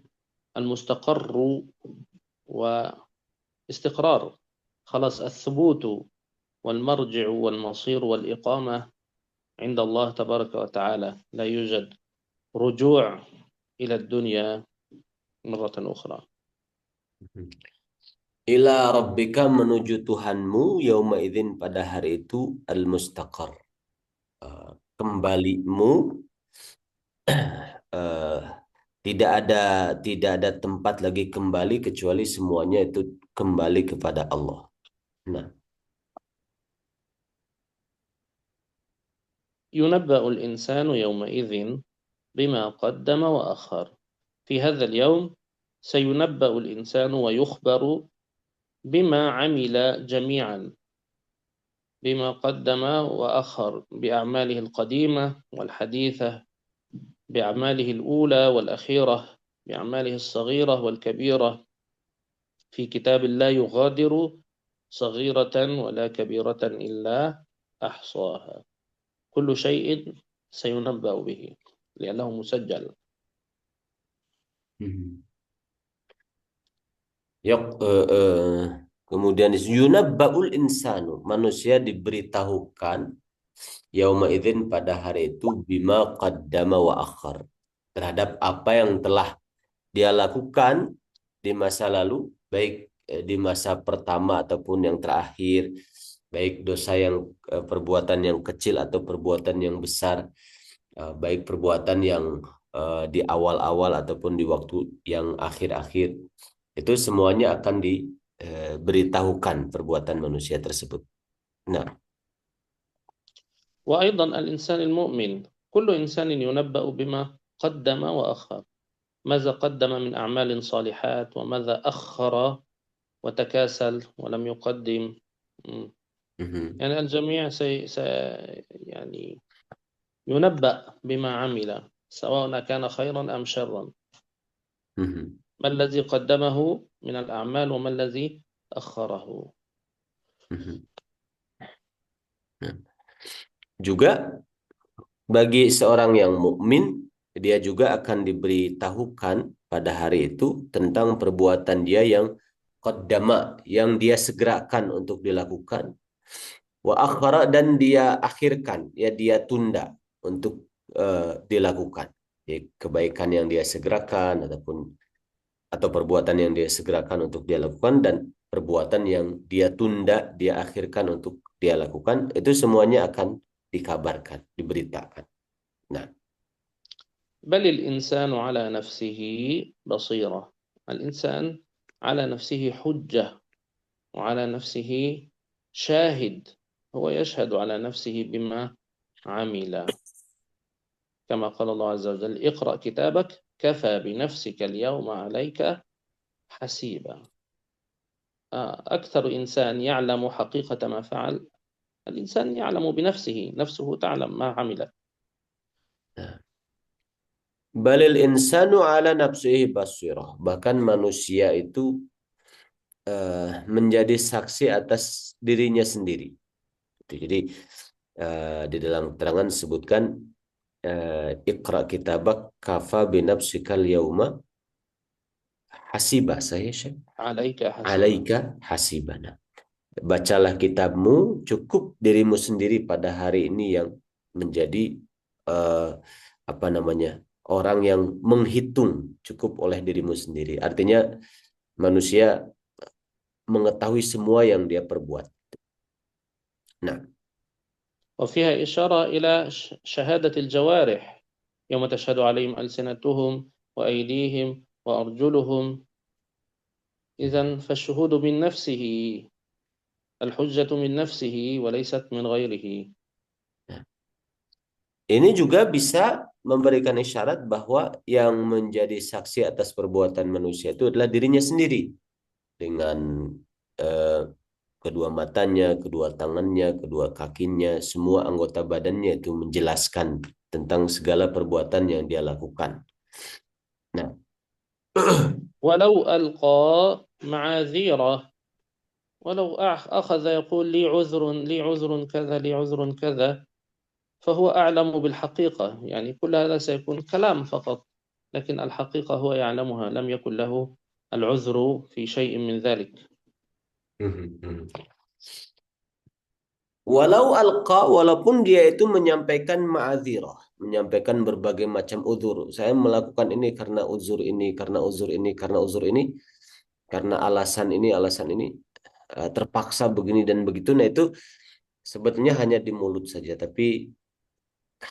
المستقر واستقرار، خلاص الثبوت والمرجع والمصير والإقامة عند الله تبارك وتعالى، لا يوجد رجوع إلى الدنيا مرة أخرى. Ila rabbika menuju Tuhanmu yauma idzin pada hari itu al-mustaqar. Kembalimu eh, tidak ada tempat lagi kembali kecuali semuanya itu kembali kepada Allah. Nah, ينبأ الإنسان يومئذ بما قدم وأخر. في هذا اليوم سينبأ الإنسان ويخبر بما عمل جميعا، بما قدم وأخر، بأعماله القديمة والحديثة، بأعماله الأولى والأخيرة، بأعماله الصغيرة والكبيرة، في كتاب لا يغادر صغيرة ولا كبيرة إلا أحصاها. كل شيء سينبأ به لأنه مسجل. ya, kemudian yunabba'ul insanu, manusia diberitahukan yauma idzin pada hari itu bima qaddama wa akhar, terhadap apa yang telah dia lakukan di masa lalu, baik di masa pertama ataupun yang terakhir, baik dosa yang perbuatan yang kecil atau perbuatan yang besar, baik perbuatan yang di awal-awal ataupun di waktu yang akhir-akhir, itu semuanya akan diberitahukan perbuatan manusia tersebut. Nah, وأيضا الإنسان المؤمن كل إنسان ينبأ بما قدم وأخر، ماذا قدم من أعمال صالحات وماذا أخر وتكاسل ولم يقدم. يعني الجميع يعني ينبأ بما عمل سواء كان خيرا أم شرا، ما الذي قدمه من الأعمال وما الذي أخره. juga bagi seorang yang mukmin, dia juga akan diberitahukan pada hari itu tentang perbuatan dia yang qaddama, yang dia segerakan untuk dilakukan, wa akhara, dan dia akhirkan, ya dia tunda untuk dilakukan. Jadi, kebaikan yang dia segerakan atau perbuatan yang dia segerakan untuk dia lakukan, dan perbuatan yang dia tunda, dia akhirkan untuk dia lakukan, itu semuanya akan dikabarkan, diberitakan. Nah, بل الإنسان على نفسه بصيرة، الإنسان على نفسه حجة وعلى نفسه شاهد، هو يشهد على نفسه بما عمل، كما قال الله عز وجل اقرأ كتابك كفى بنفسك اليوم عليك حسيبا. أكثر إنسان يعلم حقيقة ما فعل الإنسان يعلم بنفسه، نفسه تعلم ما عملت. balil insanu ala nafsihi basirah, bahkan manusia itu menjadi saksi atas dirinya sendiri. Jadi di dalam keterangan disebutkan iqra kitabak kafa binafsikal yauma hasiba, saya syekh عليك حسيبا. alaika hasibana. Bacalah kitabmu, cukup dirimu sendiri pada hari ini yang menjadi apa namanya, orang yang menghitung cukup oleh dirimu sendiri. Artinya manusia mengetahui semua yang dia perbuat. Nah, وفيها إشارة إلى شهادة الجوارح يوم تشهد عليهم ألسنتهم وأيديهم وأرجلهم. إذن فالشهود من نفسه، الحجة من نفسه وليست من غيره. ini juga bisa memberikan isyarat bahwa yang menjadi saksi atas perbuatan manusia itu adalah dirinya sendiri, dengan kedua matanya, kedua tangannya, kedua kakinya, semua anggota badannya itu menjelaskan tentang segala perbuatan yang dia lakukan. Nah, ولو ألقى معاذيره، ولو أخذ يقول لي عذر كذا، لي عذر كذا، فهو أعلم بالحقيقة. يعني كل هذا سيكون كلام فقط، لكن الحقيقة هو يعلمها، لم يكن له العذر في شيء من ذلك. walau alqa, walaupun dia itu menyampaikan ma'adzirah, menyampaikan berbagai macam uzur. Saya melakukan ini karena uzur ini, karena uzur ini, karena uzur ini. karena alasan ini terpaksa begini dan begitu. Nah itu sebetulnya hanya di mulut saja, tapi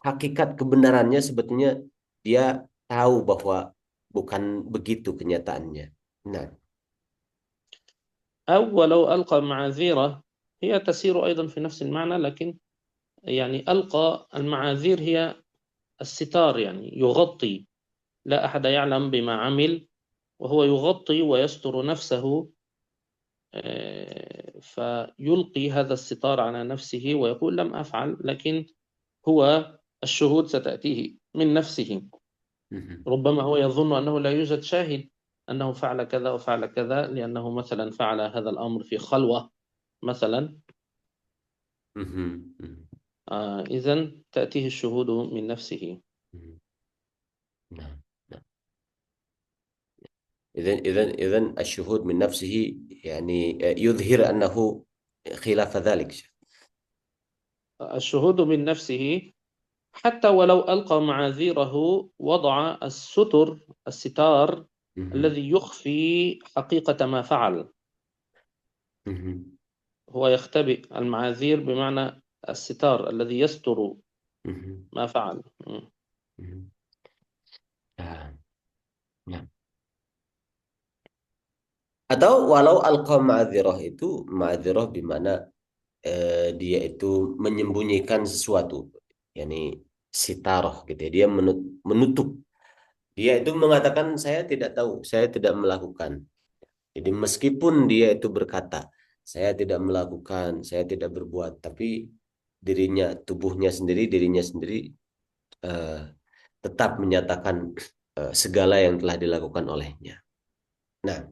hakikat kebenarannya sebetulnya dia tahu bahwa bukan begitu kenyataannya. Nah, أو ولو ألقى معاذيره هي تسير أيضا في نفس المعنى، لكن يعني ألقى المعاذير هي الستار، يعني يغطي، لا أحد يعلم بما عمل وهو يغطي ويستر نفسه، فيلقي هذا الستار على نفسه ويقول لم أفعل، لكن هو الشهود ستأتيه من نفسه. mhm, ربما هو يظن أنه لا يوجد شاهد أنه فعل كذا وفعل كذا، لأنه مثلا فعل هذا الأمر في خلوة مثلا. mhm, mhm, إذن تأتيه الشهود من نفسه. mhm. Nah, nah. إذن الشهود من نفسه يعني يظهر أنه خلاف ذلك. الشهود من نفسه حتى ولو ألقى معاذيره وضع الستار Mhm, الذي يخفي حقيقة ما فعل. mhm, هو يختبئ، المعاذير بمعنى الستار الذي يستر mhm, ما فعل. mhm. Ah, nah. Atau walau alqa ma'adzirah itu ma'adzirah di mana dia itu menyembunyikan sesuatu, yakni sitarah gitu ya. Dia menutup. Dia itu mengatakan saya tidak tahu, saya tidak melakukan. Jadi meskipun dia itu berkata saya tidak melakukan, saya tidak berbuat, tapi dirinya sendiri eh, tetap menyatakan segala yang telah dilakukan olehnya. Nah,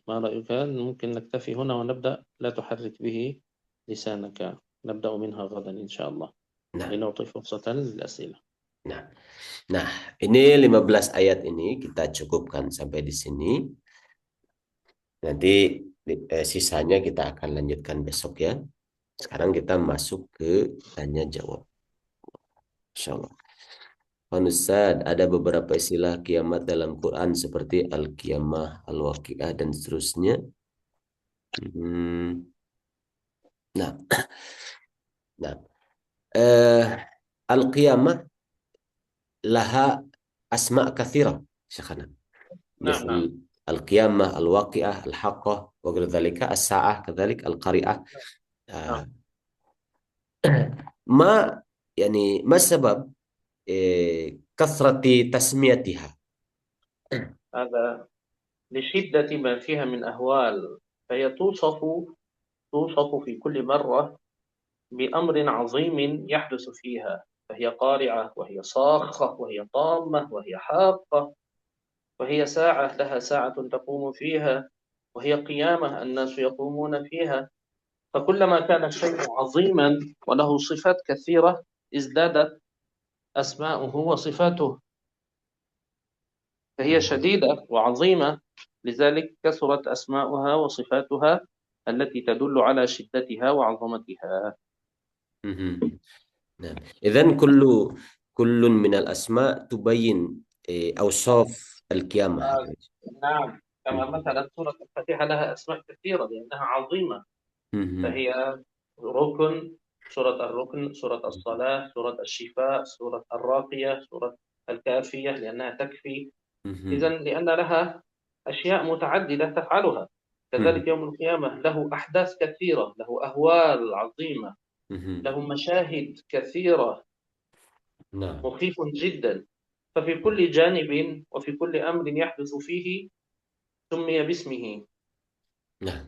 ما رأيك؟ ممكن نكتفي هنا ونبدأ، لا تحرك به لسانك، نبدأ منها غدا إن شاء الله nah, لنعطي فرصة للأسئلة. nah. Nah, ini 15 ayat ini kita cukupkan sampai di sini. Nanti sisanya kita akan lanjutkan besok ya. Sekarang kita masuk ke tanya jawab. Insyaallah. Ustaz, ada beberapa istilah kiamat dalam Quran seperti al-qiyamah, al-waqiah dan seterusnya. Hmm, Nah, nah, eh, al-qiyamah laha asma kathira, syekhana. نعم نعم. مثل القيامة الواقعة الحقة وغير ذلك الساعة كذلك القارئة نعم. آه، ما يعني ما السبب كثرة تسميتها هذا لشدة ما فيها من أهوال، فهي توصف في كل مرة بأمر عظيم يحدث فيها، فهي قارعة وهي صاخة وهي طامة وهي حاقة، وهي ساعة لها ساعة تقوم فيها، وهي قيامة الناس يقومون فيها. فكلما كان الشيء عظيما وله صفات كثيرة ازدادت أسماؤه وصفاته، فهي شديدة وعظيمة، لذلك كثرت أسماؤها وصفاتها التي تدل على شدتها وعظمتها. نعم إذن كل من الأسماء تبين أوصاف القيامة. نعم، كما مثلا سورة الفاتحة لها أسماء كثيرة لأنها عظيمة، فهي ركن، سورة الركن، سورة الصلاة، سورة الشفاء، سورة الراقية، سورة الكافية لأنها تكفي. إذا لأن لها أشياء متعددة تفعلها. كذلك يوم القيامة له أحداث كثيرة، له أهوال عظيمة، له مشاهد كثيرة، نعم مخيف جدا. ففي كل جانب وفي كل أمر يحدث فيه سمي باسمه. نعم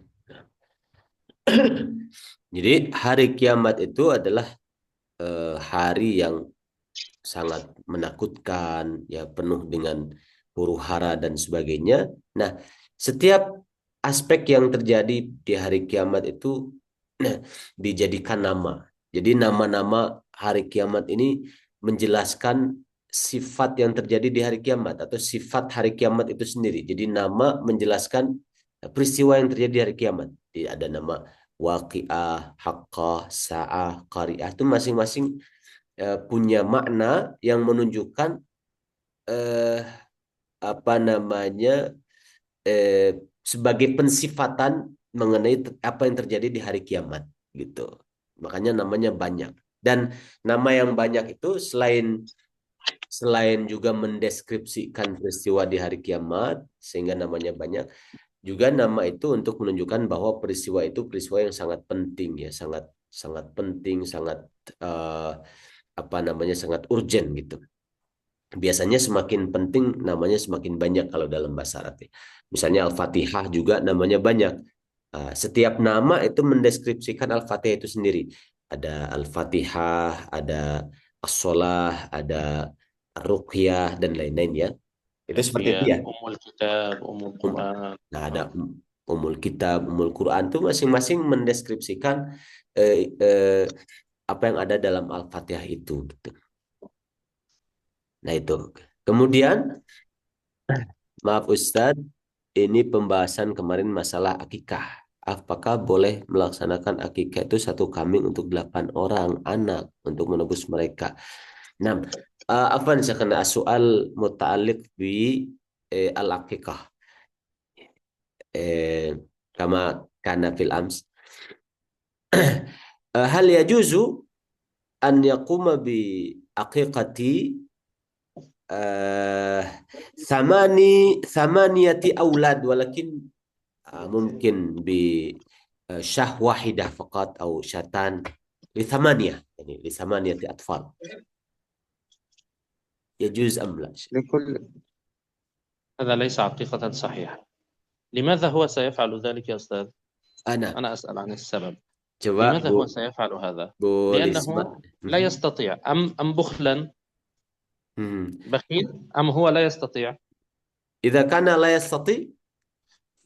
Jadi hari kiamat itu adalah hari yang sangat menakutkan, ya penuh dengan huru hara dan sebagainya. Nah, setiap aspek yang terjadi di hari kiamat itu dijadikan nama. Jadi nama-nama hari kiamat ini menjelaskan sifat yang terjadi di hari kiamat atau sifat hari kiamat itu sendiri. Jadi nama menjelaskan peristiwa yang terjadi di hari kiamat. Jadi ada nama waqiah, haqqah, sa'ah, qari'ah itu masing-masing punya makna yang menunjukkan eh, apa namanya sebagai pensifatan mengenai apa yang terjadi di hari kiamat gitu. Makanya namanya banyak. Dan nama yang banyak itu selain juga mendeskripsikan peristiwa di hari kiamat sehingga namanya banyak, juga nama itu untuk menunjukkan bahwa peristiwa itu peristiwa yang sangat penting ya, sangat sangat penting, sangat eh, apa namanya sangat urgent gitu. Biasanya semakin penting namanya semakin banyak kalau dalam bahasa Arab ya. Misalnya Al-Fatihah juga namanya banyak. Setiap nama itu mendeskripsikan Al-Fatihah itu sendiri. Ada Al-Fatihah, ada As-Solah, ada Ruqyah dan lain-lain ya. Itu seperti itu Kemudian ya. Ummul Kitab, Ummul Quran. Nah, ada Ummul Kitab, Ummul Quran itu masing-masing mendeskripsikan eh, eh, apa yang ada dalam Al-Fatihah itu gitu. Nah, itu. Kemudian, maaf Ustadz, ini pembahasan kemarin masalah akikah. Apakah boleh melaksanakan akikah itu satu kambing untuk 8 orang anak untuk menebus mereka? Nah, apa misalkan soal muta'alliq bi al-akikah. Eh, kama kana fil ams. Hal yajuzu an yaquma bi aqiqati thamaniyati aulad walakin ممكن بشاه واحدة فقط أو شاتان لثمانية يعني لثمانية أطفال يجوز أم لا؟ لكل هذا ليس حقيقة صحيحة. لماذا هو سيفعل ذلك يا أستاذ؟ أنا أنا أسأل عن السبب. جواب لماذا هو سيفعل هذا؟ بوليسما. لأنه لا يستطيع، أم بخلا مهم. بخيل، أم هو لا يستطيع؟ إذا كان لا يستطيع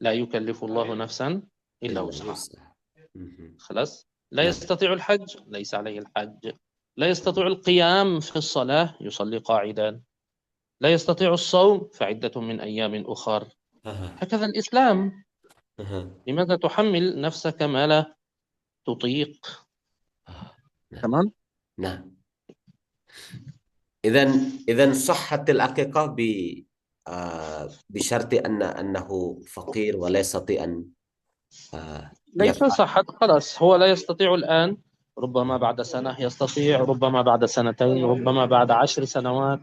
لا يكلف الله نفسا إلا إلا وسعها. وسعه. مهم. خلاص. لا نعم. يستطيع الحج، ليس عليه الحج. لا يستطيع القيام في الصلاة، يصلي قاعدا. لا يستطيع الصوم، فعدة من أيام أخر. أها. هكذا الإسلام. أها. لماذا تحمل نفسك ما لا تطيق؟ آه. نعم. تمام. نعم. إذا صحت العقيقة بشرط أنه فقير ولا يستطيع أن ليس يفعل. صحت، خلاص هو لا يستطيع الآن، ربما بعد سنة يستطيع، ربما بعد سنتين، ربما بعد 10 سنوات.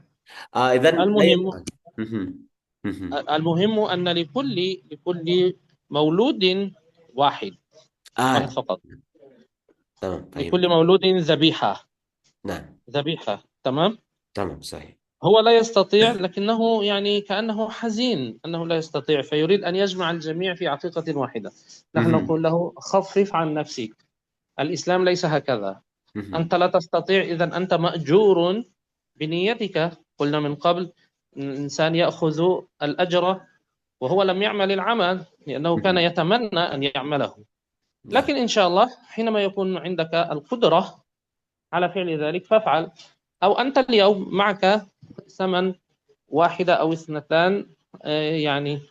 إذا لا المهم يفعل. مهم. مهم. المهم أن لكل مولود واحد، واحد آه فقط. تمام فهمت. لكل مولود ذبيحة. نعم. ذبيحة، تمام. تمام صحيح. هو لا يستطيع، لكنه يعني كأنه حزين أنه لا يستطيع، فيريد أن يجمع الجميع في عقيقة واحدة. نحن مهم. نقول له خفف عن نفسك. الإسلام ليس هكذا. مهم. أنت لا تستطيع، إذا أنت مأجور بنيتك. قلنا من قبل الإنسان يأخذ الأجر وهو لم يعمل العمل لأنه كان مهم. يتمنى أن يعمله. نعم. لكن إن شاء الله حينما يكون عندك القدرة على فعل ذلك فافعل. أو أنت اليوم معك ثمن واحدة أو اثنتان، يعني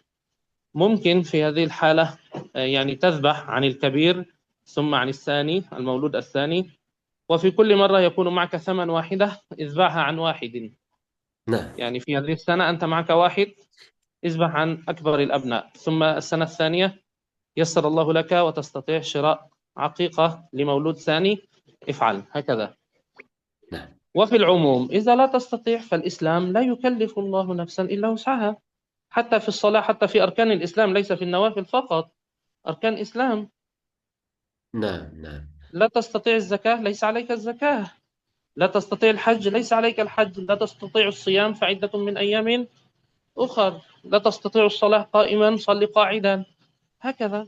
ممكن في هذه الحالة يعني تذبح عن الكبير ثم عن الثاني، المولود الثاني، وفي كل مرة يكون معك ثمن واحدة، اذبحها عن واحد. نعم. يعني في هذه السنة أنت معك واحد، اذبح عن أكبر الأبناء، ثم السنة الثانية يسر الله لك وتستطيع شراء عقيقة لمولود ثاني، افعل هكذا. نعم. وفي العموم إذا لا تستطيع فالإسلام لا يكلف الله نفسا إلا وسعها. حتى في الصلاة، حتى في أركان الإسلام، ليس في النوافل فقط، أركان إسلام. نعم. نعم. لا تستطيع الزكاة، ليس عليك الزكاة. لا تستطيع الحج، ليس عليك الحج. لا تستطيع الصيام، فعدة من أيام أخر. لا تستطيع الصلاة قائما، صل قاعدا. هكذا.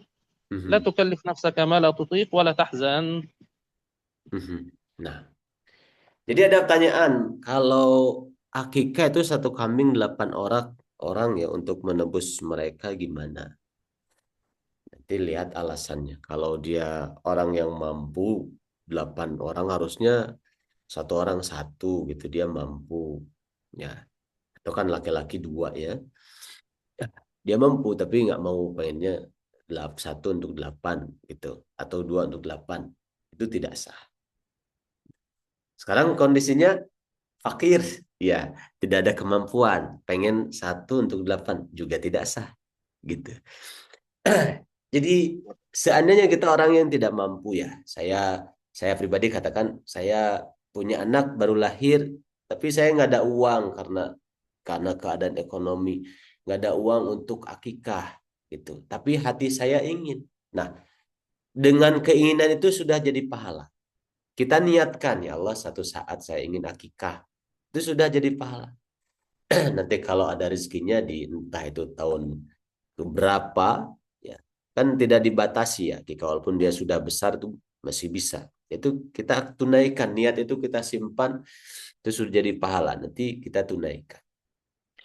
لا مهم. تكلف نفسك ما لا تطيق ولا تحزن. مهم. Nah, jadi ada pertanyaan, kalau akikah itu satu kambing 8 orang orang ya untuk menebus mereka gimana? Nanti lihat alasannya. Kalau dia orang yang mampu 8 orang harusnya satu orang satu gitu dia mampu ya. Itu kan laki-laki dua ya. Dia mampu tapi nggak mau pengennya satu untuk 8 gitu atau dua untuk 8 itu tidak sah. Sekarang kondisinya fakir, ya tidak ada kemampuan, pengen 1 untuk 8 juga tidak sah gitu. Jadi seandainya kita orang yang tidak mampu ya, saya pribadi katakan saya punya anak baru lahir, tapi saya nggak ada uang karena keadaan ekonomi, nggak ada uang untuk akikah gitu. Tapi hati saya ingin. Nah, dengan keinginan itu sudah jadi pahala. Kita niatkan ya Allah satu saat saya ingin akikah, itu sudah jadi pahala. Nanti kalau ada rezekinya di entah itu tahun berapa ya, kan tidak dibatasi ya, jika walaupun dia sudah besar itu masih bisa, itu kita tunaikan, niat itu kita simpan, itu sudah jadi pahala, nanti kita tunaikan.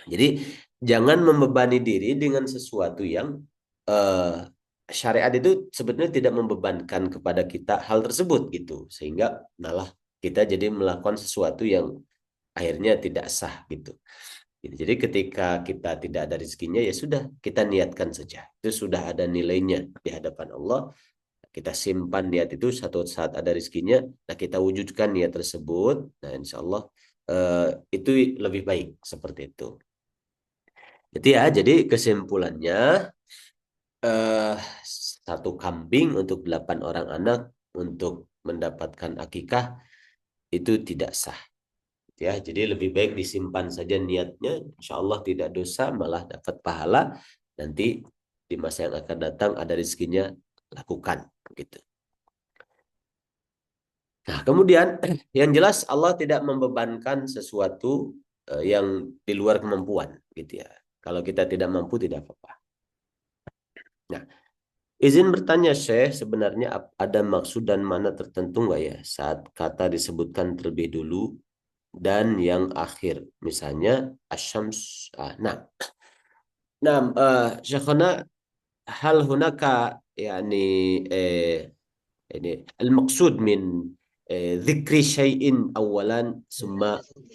Jadi jangan membebani diri dengan sesuatu yang eh, syariat itu sebetulnya tidak membebankan kepada kita hal tersebut gitu, sehingga malah kita jadi melakukan sesuatu yang akhirnya tidak sah gitu. Jadi ketika kita tidak ada rezekinya ya sudah, kita niatkan saja. Itu sudah ada nilainya di hadapan Allah. Kita simpan niat itu, satu saat ada rezekinya, nah kita wujudkan niat tersebut. Nah insya Allah itu lebih baik seperti itu. Jadi ya, jadi kesimpulannya eh, 1 kambing untuk 8 orang anak untuk mendapatkan akikah itu tidak sah. Ya, jadi lebih baik disimpan saja niatnya, insya Allah tidak dosa, malah dapat pahala. Nanti di masa yang akan datang ada rezekinya, lakukan gitu. Nah, kemudian yang jelas Allah tidak membebankan sesuatu yang di luar kemampuan gitu ya. Kalau kita tidak mampu tidak apa-apa. Nah, izin bertanya Syekh, sebenarnya ada maksud dan mana tertentu nggak ya saat kata disebutkan terlebih dulu dan yang akhir? Misalnya asyams. Nah, Syekhana, hal hunaka yani يعني المقصود من ذكر شيء أولا ثم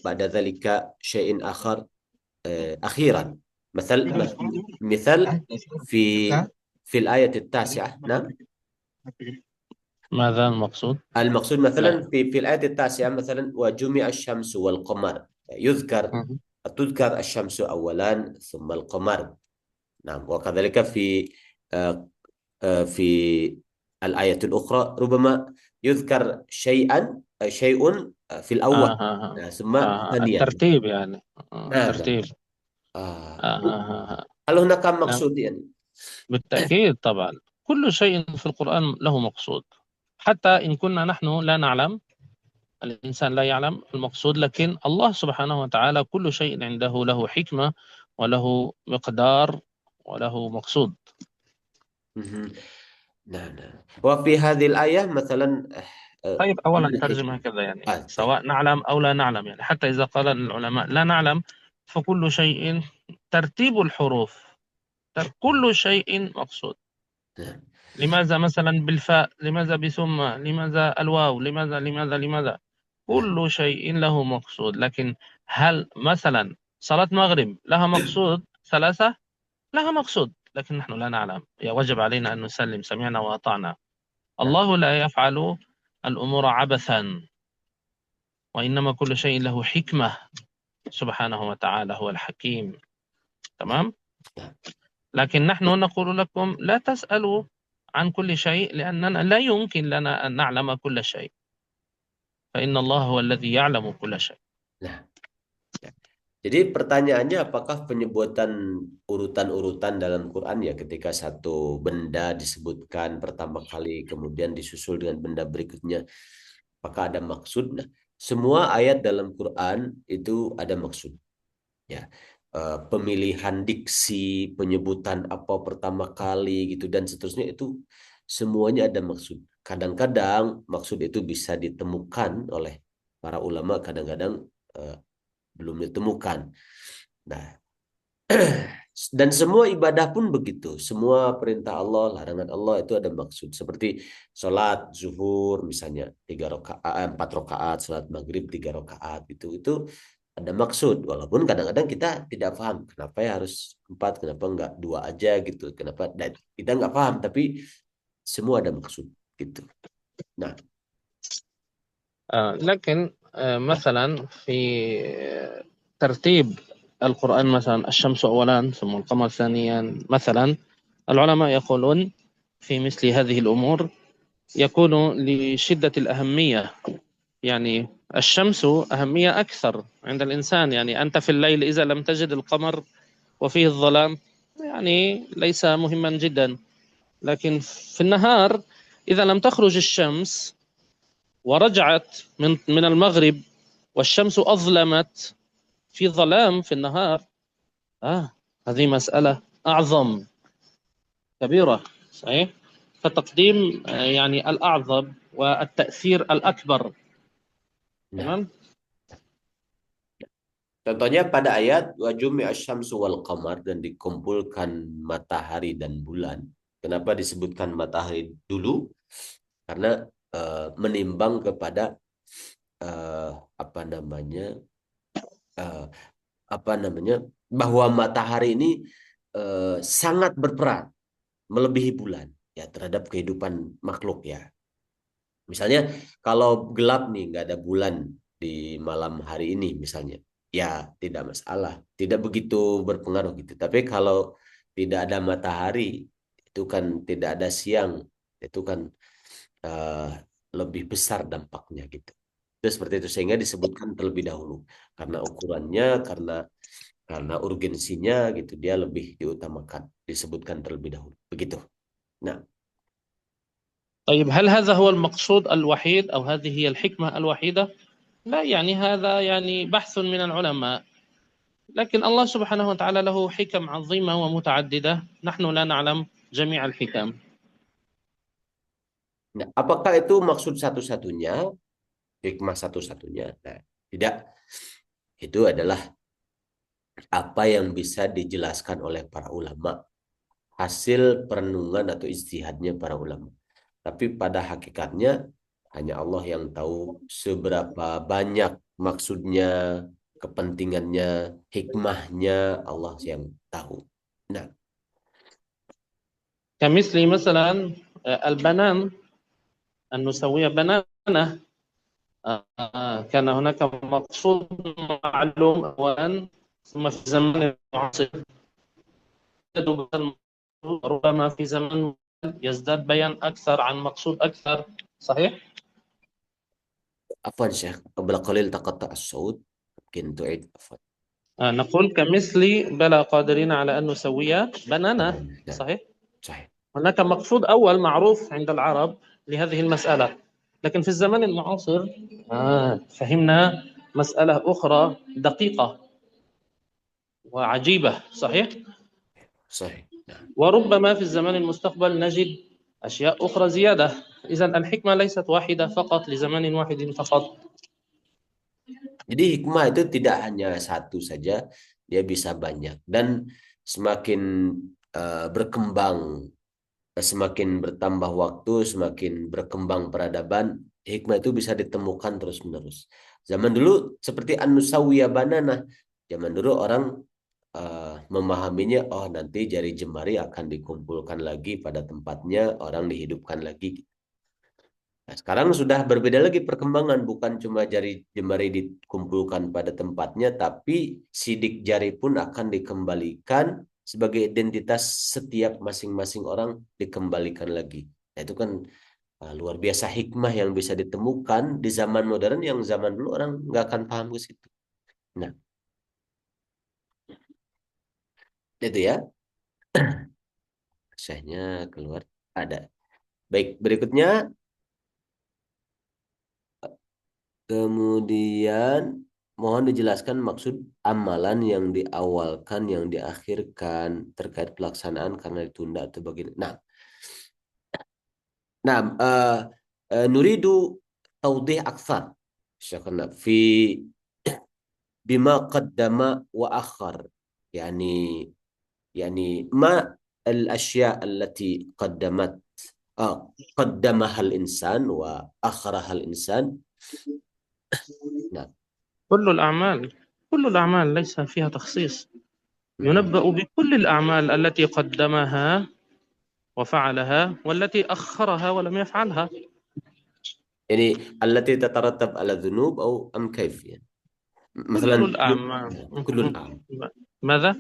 بعد ذلك شيء آخر أخيرا، مثل في الآية التاسعة. نعم، ماذا المقصود؟ المقصود مثلا لا. في الآية التاسعة مثلا وجمع الشمس والقمر، مهم. تذكر الشمس أولا ثم القمر. نعم، وكذلك آه، في الآية الأخرى ربما يذكر شيء في الأول، ثم ثانيا. الترتيب يعني. نعم نعم. ترتيب. آه. آه آه آه. هل هناك نعم، مقصود يعني؟ بالتأكيد طبعا. كل شيء في القرآن له مقصود، حتى إن كنا نحن لا نعلم، الإنسان لا يعلم المقصود، لكن الله سبحانه وتعالى كل شيء عنده له حكمة وله مقدار وله مقصود. مهم. نعم نعم. وفي هذه الآية مثلا طيب، أولا من حيث ترجمة هكذا يعني، طيب. سواء نعلم أو لا نعلم، يعني حتى إذا قال العلماء لا نعلم، فكل شيء ترتيب الحروف، كل شيء مقصود. نعم لماذا مثلا بالفاء، لماذا بثم، لماذا الواو، لماذا نعم كل شيء له مقصود. لكن هل مثلا صلاة مغرب لها مقصود 3؟ لها مقصود، لكن نحن لا نعلم. وجب علينا أن نسلم سمعنا وأطعنا. نعم الله لا يفعل الأمور عبثا، وإنما كل شيء له حكمة، سبحانه وتعالى هو الحكيم. تمام. نعم. لكن نحن نقول لكم لا تسألوا عن كل شيء، لأننا لا يمكن لنا أن نعلم كل شيء، فإن الله هو الذي يعلم كل شيء. Nah, jadi pertanyaannya apakah penyebutan urutan-urutan dalam Quran ya ketika satu benda disebutkan pertama kali kemudian disusul dengan benda berikutnya, apakah ada maksud? Nah, semua ayat dalam Quran itu ada maksud. Ya, pemilihan diksi, penyebutan apa pertama kali gitu dan seterusnya itu semuanya ada maksud. Kadang-kadang maksud itu bisa ditemukan oleh para ulama, kadang-kadang eh, belum ditemukan. Nah, dan semua ibadah pun begitu. Semua perintah Allah, larangan Allah itu ada maksud. Seperti sholat zuhur misalnya 3 rakaat, 4 rakaat, sholat maghrib 3 rakaat itu ada maksud. Walaupun kadang-kadang kita tidak paham kenapa ya harus 4, kenapa enggak 2 aja gitu. Kenapa? Dan kita enggak paham, tapi semua ada maksud gitu. Nah, لكن مثلا في ترتيب القرآن، مثلا الشمس أولا ثم القمر ثانيا مثلا، العلماء يقولون في مثل هذه الأمور يكون لشدة الأهمية. يعني الشمس أهمية أكثر عند الإنسان، يعني أنت في الليل إذا لم تجد القمر وفيه الظلام يعني ليس مهما جدا، لكن في النهار إذا لم تخرج الشمس ورجعت من المغرب والشمس أظلمت، في ظلام في النهار، هذه مسألة أعظم كبيرة. صحيح. فتقديم يعني الأعظم والتأثير الأكبر. Nah, تمام. contohnya pada ayat wa jumi'asy syamsu wal qamar dan dikumpulkan matahari dan bulan. Kenapa disebutkan matahari dulu? Karena menimbang kepada eh, apa namanya eh, apa namanya bahwa matahari ini sangat berperan melebihi bulan ya terhadap kehidupan makhluk ya. Misalnya kalau gelap nih nggak ada bulan di malam hari ini misalnya, ya tidak masalah, tidak begitu berpengaruh gitu. Tapi kalau tidak ada matahari, itu kan tidak ada siang, itu kan eh, lebih besar dampaknya gitu. Itu seperti itu sehingga disebutkan terlebih dahulu karena ukurannya, karena urgensinya gitu dia lebih diutamakan, disebutkan terlebih dahulu. Begitu. Nah, طيب هل هذا هو المقصود الوحيد أو هذه هي الحكمة الوحيدة؟ لا، يعني هذا يعني بحث من العلماء، لكن الله سبحانه وتعالى له حكم عظيمة ومتعددة نحن لا نعلم جميع الحكم. nah, apakah itu maksud satu-satunya, hikmah satu-satunya? Nah, tidak. Itu adalah apa yang bisa dijelaskan oleh para ulama, hasil perenungan atau ijtihadnya para ulama. Tapi pada hakikatnya hanya Allah yang tahu seberapa banyak maksudnya, kepentingannya, hikmahnya Allah yang tahu. Nah, كمثل مثلا البنان، أن نسوي بنانة. كان هناك مقصود معلوم أولا، ثم في زمن المعاصر ربما في زمن يزداد بيان أكثر عن مقصود أكثر. صحيح؟ afwan Syekh, qabla qalil taqatta as-saut, mungkin tu'id afwan. نقول كمثل بلى قادرين على أن نسوي بنانة. Nah, صحيح؟ sahih. هناك مقصود أول معروف عند العرب لهذه المسألة، لكن في الزمن المعاصر فهمنا مسألة أخرى دقيقة وعجيبة. صحيح؟ Sahih. Nah, وربما في الزمن المستقبل نجد أشياء أخرى زيادة. إذا الحكمة ليست واحدة فقط لزمن واحد فقط. jadi hikmah itu tidak hanya satu saja, dia bisa banyak dan semakin berkembang, semakin bertambah waktu, semakin berkembang peradaban, hikmah itu bisa ditemukan terus-menerus. Zaman dulu seperti An-Nusawiyah Banana, zaman dulu orang memahaminya, oh nanti jari jemari akan dikumpulkan lagi pada tempatnya, orang dihidupkan lagi. Nah, sekarang sudah berbeda lagi perkembangan, bukan cuma jari jemari dikumpulkan pada tempatnya, tapi sidik jari pun akan dikembalikan sebagai identitas setiap masing-masing orang dikembalikan lagi. Nah, itu kan luar biasa hikmah yang bisa ditemukan di zaman modern yang zaman dulu orang nggak akan paham ke situ. Nah, itu ya, syahnya keluar ada. Baik, berikutnya kemudian mohon dijelaskan maksud amalan yang diawalkan, yang diakhirkan terkait pelaksanaan karena ditunda atau bagaimana. Nah, nuridu taudih akthar syakhna fi bima qaddama wa akhar. Yani yani ma al-asya' allati qaddamat qaddamaha al-insan wa akharaha al-insan. Nah, كل الأعمال ليس فيها تخصيص، ينبأ بكل الأعمال التي قدمها وفعلها والتي أخرها ولم يفعلها. يعني التي تترتب على الذنوب أو أم كيف يعني كل مثلا الأعمال. كل الأعمال ماذا؟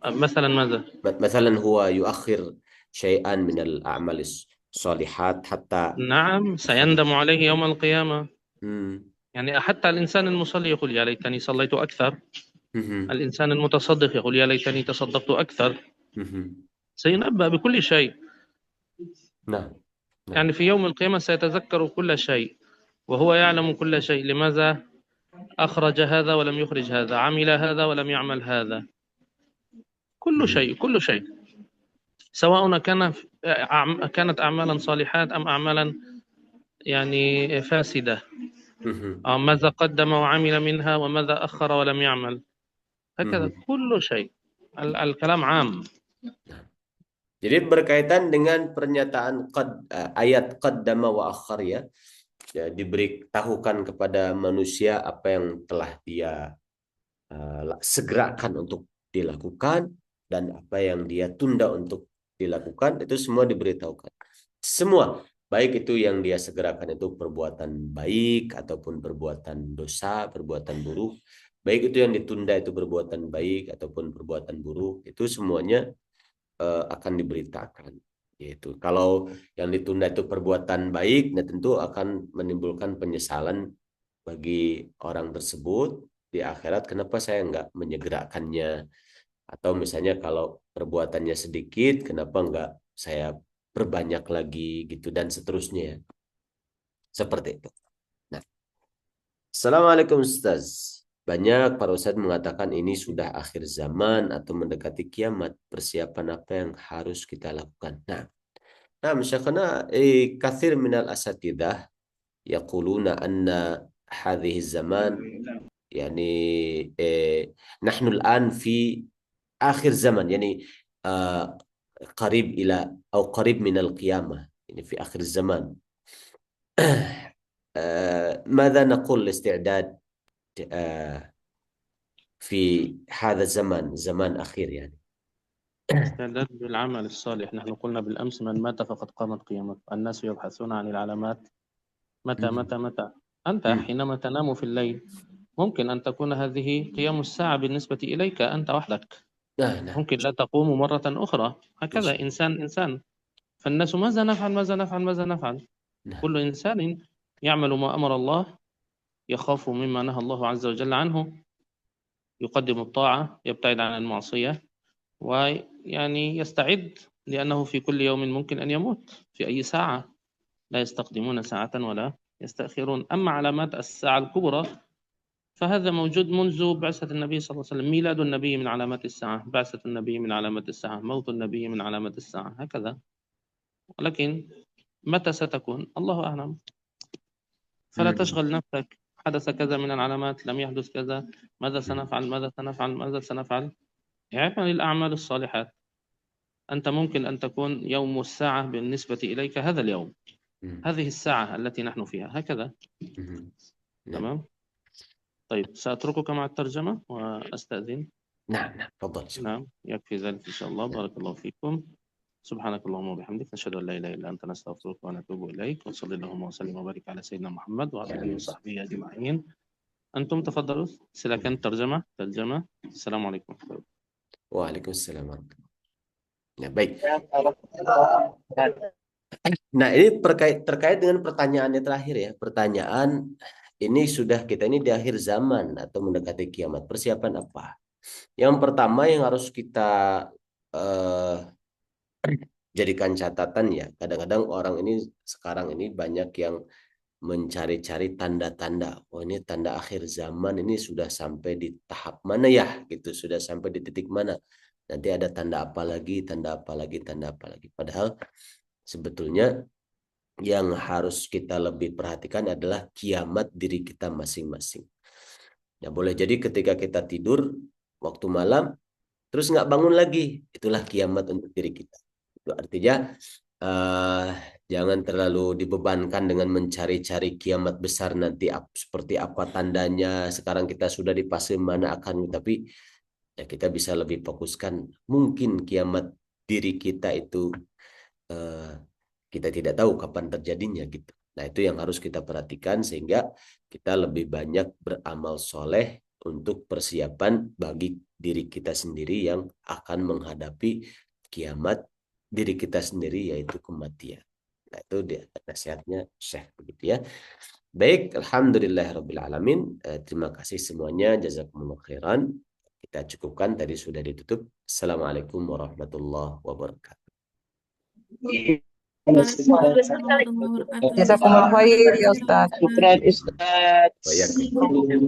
مثلا ماذا؟ مثلا هو يؤخر شيئا من الأعمال الصالحات حتى نعم، يخرج. سيندم عليه يوم القيامة. مم. يعني حتى الإنسان المصلي يقول يا ليتني صليت أكثر. مهم. الإنسان المتصدق يقول يا ليتني تصدقت أكثر. مهم. سينبأ بكل شيء. نعم نعم. يعني في يوم القيامة سيتذكر كل شيء، وهو يعلم كل شيء. لماذا أخرج هذا ولم يخرج هذا، عمل هذا ولم يعمل هذا. كل مهم. شيء كل شيء، سواء كانت أعمالا صالحات أم أعمالا يعني فاسدة. مهم. ماذا قدم وعمل منها وماذا أخر ولم يعمل. هكذا مهم. كل شيء. الكلام عام. Jadi berkaitan dengan pernyataan ayat qaddama wa akhar ya, ya diberitahukan kepada manusia apa yang telah dia segerakan untuk dilakukan dan apa yang dia tunda untuk dilakukan itu semua diberitahukan. Semua, baik itu yang dia segerakan itu perbuatan baik ataupun perbuatan dosa, perbuatan buruk, baik itu yang ditunda itu perbuatan baik ataupun perbuatan buruk, itu semuanya akan diberitakan. Yaitu kalau yang ditunda itu perbuatan baik, nah tentu akan menimbulkan penyesalan bagi orang tersebut di akhirat. Kenapa saya nggak menyegerakannya? Atau misalnya kalau perbuatannya sedikit, kenapa nggak saya perbanyak lagi gitu dan seterusnya. Seperti itu. Nah, Assalamualaikum Ustaz. Banyak para ustadz mengatakan ini sudah akhir zaman atau mendekati kiamat. Persiapan apa yang harus kita lakukan? Nah, syekhana kathir minal asatidah yaquluna anna hadhihi zaman يعني نحن الآن في آخر زمن يعني آه، قريب إلى أو قريب من القيامة يعني في آخر الزمان ماذا نقول الاستعداد آه، في هذا الزمان زمان أخير يعني استعداد بالعمل الصالح. نحن قلنا بالأمس من مات فقد قامت قيامته. الناس يبحثون عن العلامات. متى مم. متى متى. أنت مم. حينما تنام في الليل ممكن أن تكون هذه قيام الساعة بالنسبة إليك أنت وحدك. نعم ممكن لا تقوم مرة أخرى. إن هكذا شاء الله إنسان إنسان. فالناس ماذا نفعل ماذا نفعل ماذا نفعل. نعم كل إنسان يعمل ما أمر الله، يخاف مما نهى الله عز وجل عنه، يقدم الطاعة، يبتعد عن المعصية، ويعني يستعد، لأنه في كل يوم ممكن أن يموت في أي ساعة. لا يستقدمون ساعة ولا يستأخرون. أما علامات الساعة الكبرى فهذا موجود منذ بعثة النبي صلى الله عليه وسلم. ميلاد النبي من علامات الساعة، بعثة النبي من علامات الساعة، موت النبي من علامات الساعة، هكذا. ولكن متى ستكون الله أعلم. فلا مم. تشغل نفسك. حدث كذا من العلامات، لم يحدث كذا، ماذا مم. سنفعل ماذا سنفعل ماذا سنفعل. اعمل الأعمال الصالحات. أنت ممكن أن تكون يوم الساعة بالنسبة إليك هذا اليوم، مم. هذه الساعة التي نحن فيها، هكذا. مم. نعم تمام. طيب سأتركك مع الترجمة وأستأذن. نعم نعم تفضل شيخ. نعم يكفي ذلك إن شاء الله. بارك الله فيكم. سبحانك اللهم وبحمدك، نشهد أن لا إله إلا أنت، نستغفرك ونتوب إليك. وصلى اللهم وسلم وبارك على سيدنا محمد وعلى آله وصحبه أجمعين. أنتم تفضلوا. silakan terjemah. السلام عليكم. Waalaikumsalam warahmatullahi wabarakatuh. Ya, baik. Nah, ini terkait dengan pertanyaannya terakhir ya. Pertanyaan ini sudah kita ini di akhir zaman atau mendekati kiamat. Persiapan apa? Yang pertama yang harus kita eh, jadikan catatan ya. Kadang-kadang orang ini sekarang ini banyak yang mencari-cari tanda-tanda. Oh ini tanda akhir zaman ini sudah sampai di tahap mana ya? Gitu. Sudah sampai di titik mana? Nanti ada tanda apa lagi, tanda apa lagi, tanda apa lagi. Padahal sebetulnya yang harus kita lebih perhatikan adalah kiamat diri kita masing-masing. Ya boleh jadi ketika kita tidur waktu malam terus nggak bangun lagi, itulah kiamat untuk diri kita. Itu artinya eh, jangan terlalu dibebankan dengan mencari-cari kiamat besar nanti seperti apa tandanya. Sekarang kita sudah di fase mana akan, tapi ya kita bisa lebih fokuskan mungkin kiamat diri kita itu eh, kita tidak tahu kapan terjadinya gitu. Nah, itu yang harus kita perhatikan sehingga kita lebih banyak beramal soleh untuk persiapan bagi diri kita sendiri yang akan menghadapi kiamat diri kita sendiri, yaitu kematian. Nah, itu dia nasihatnya Syekh begitu ya. Baik, alhamdulillahirabbil alamin. Terima kasih semuanya, jazakumullah khairan. Kita cukupkan, tadi sudah ditutup. Assalamualaikum warahmatullahi wabarakatuh. Waalaikumsalam warahmatullahi wabarakatuh. Jazakumullah khair ya Jazakumullah Ustaz. khairan, Ustaz. Wa yakum.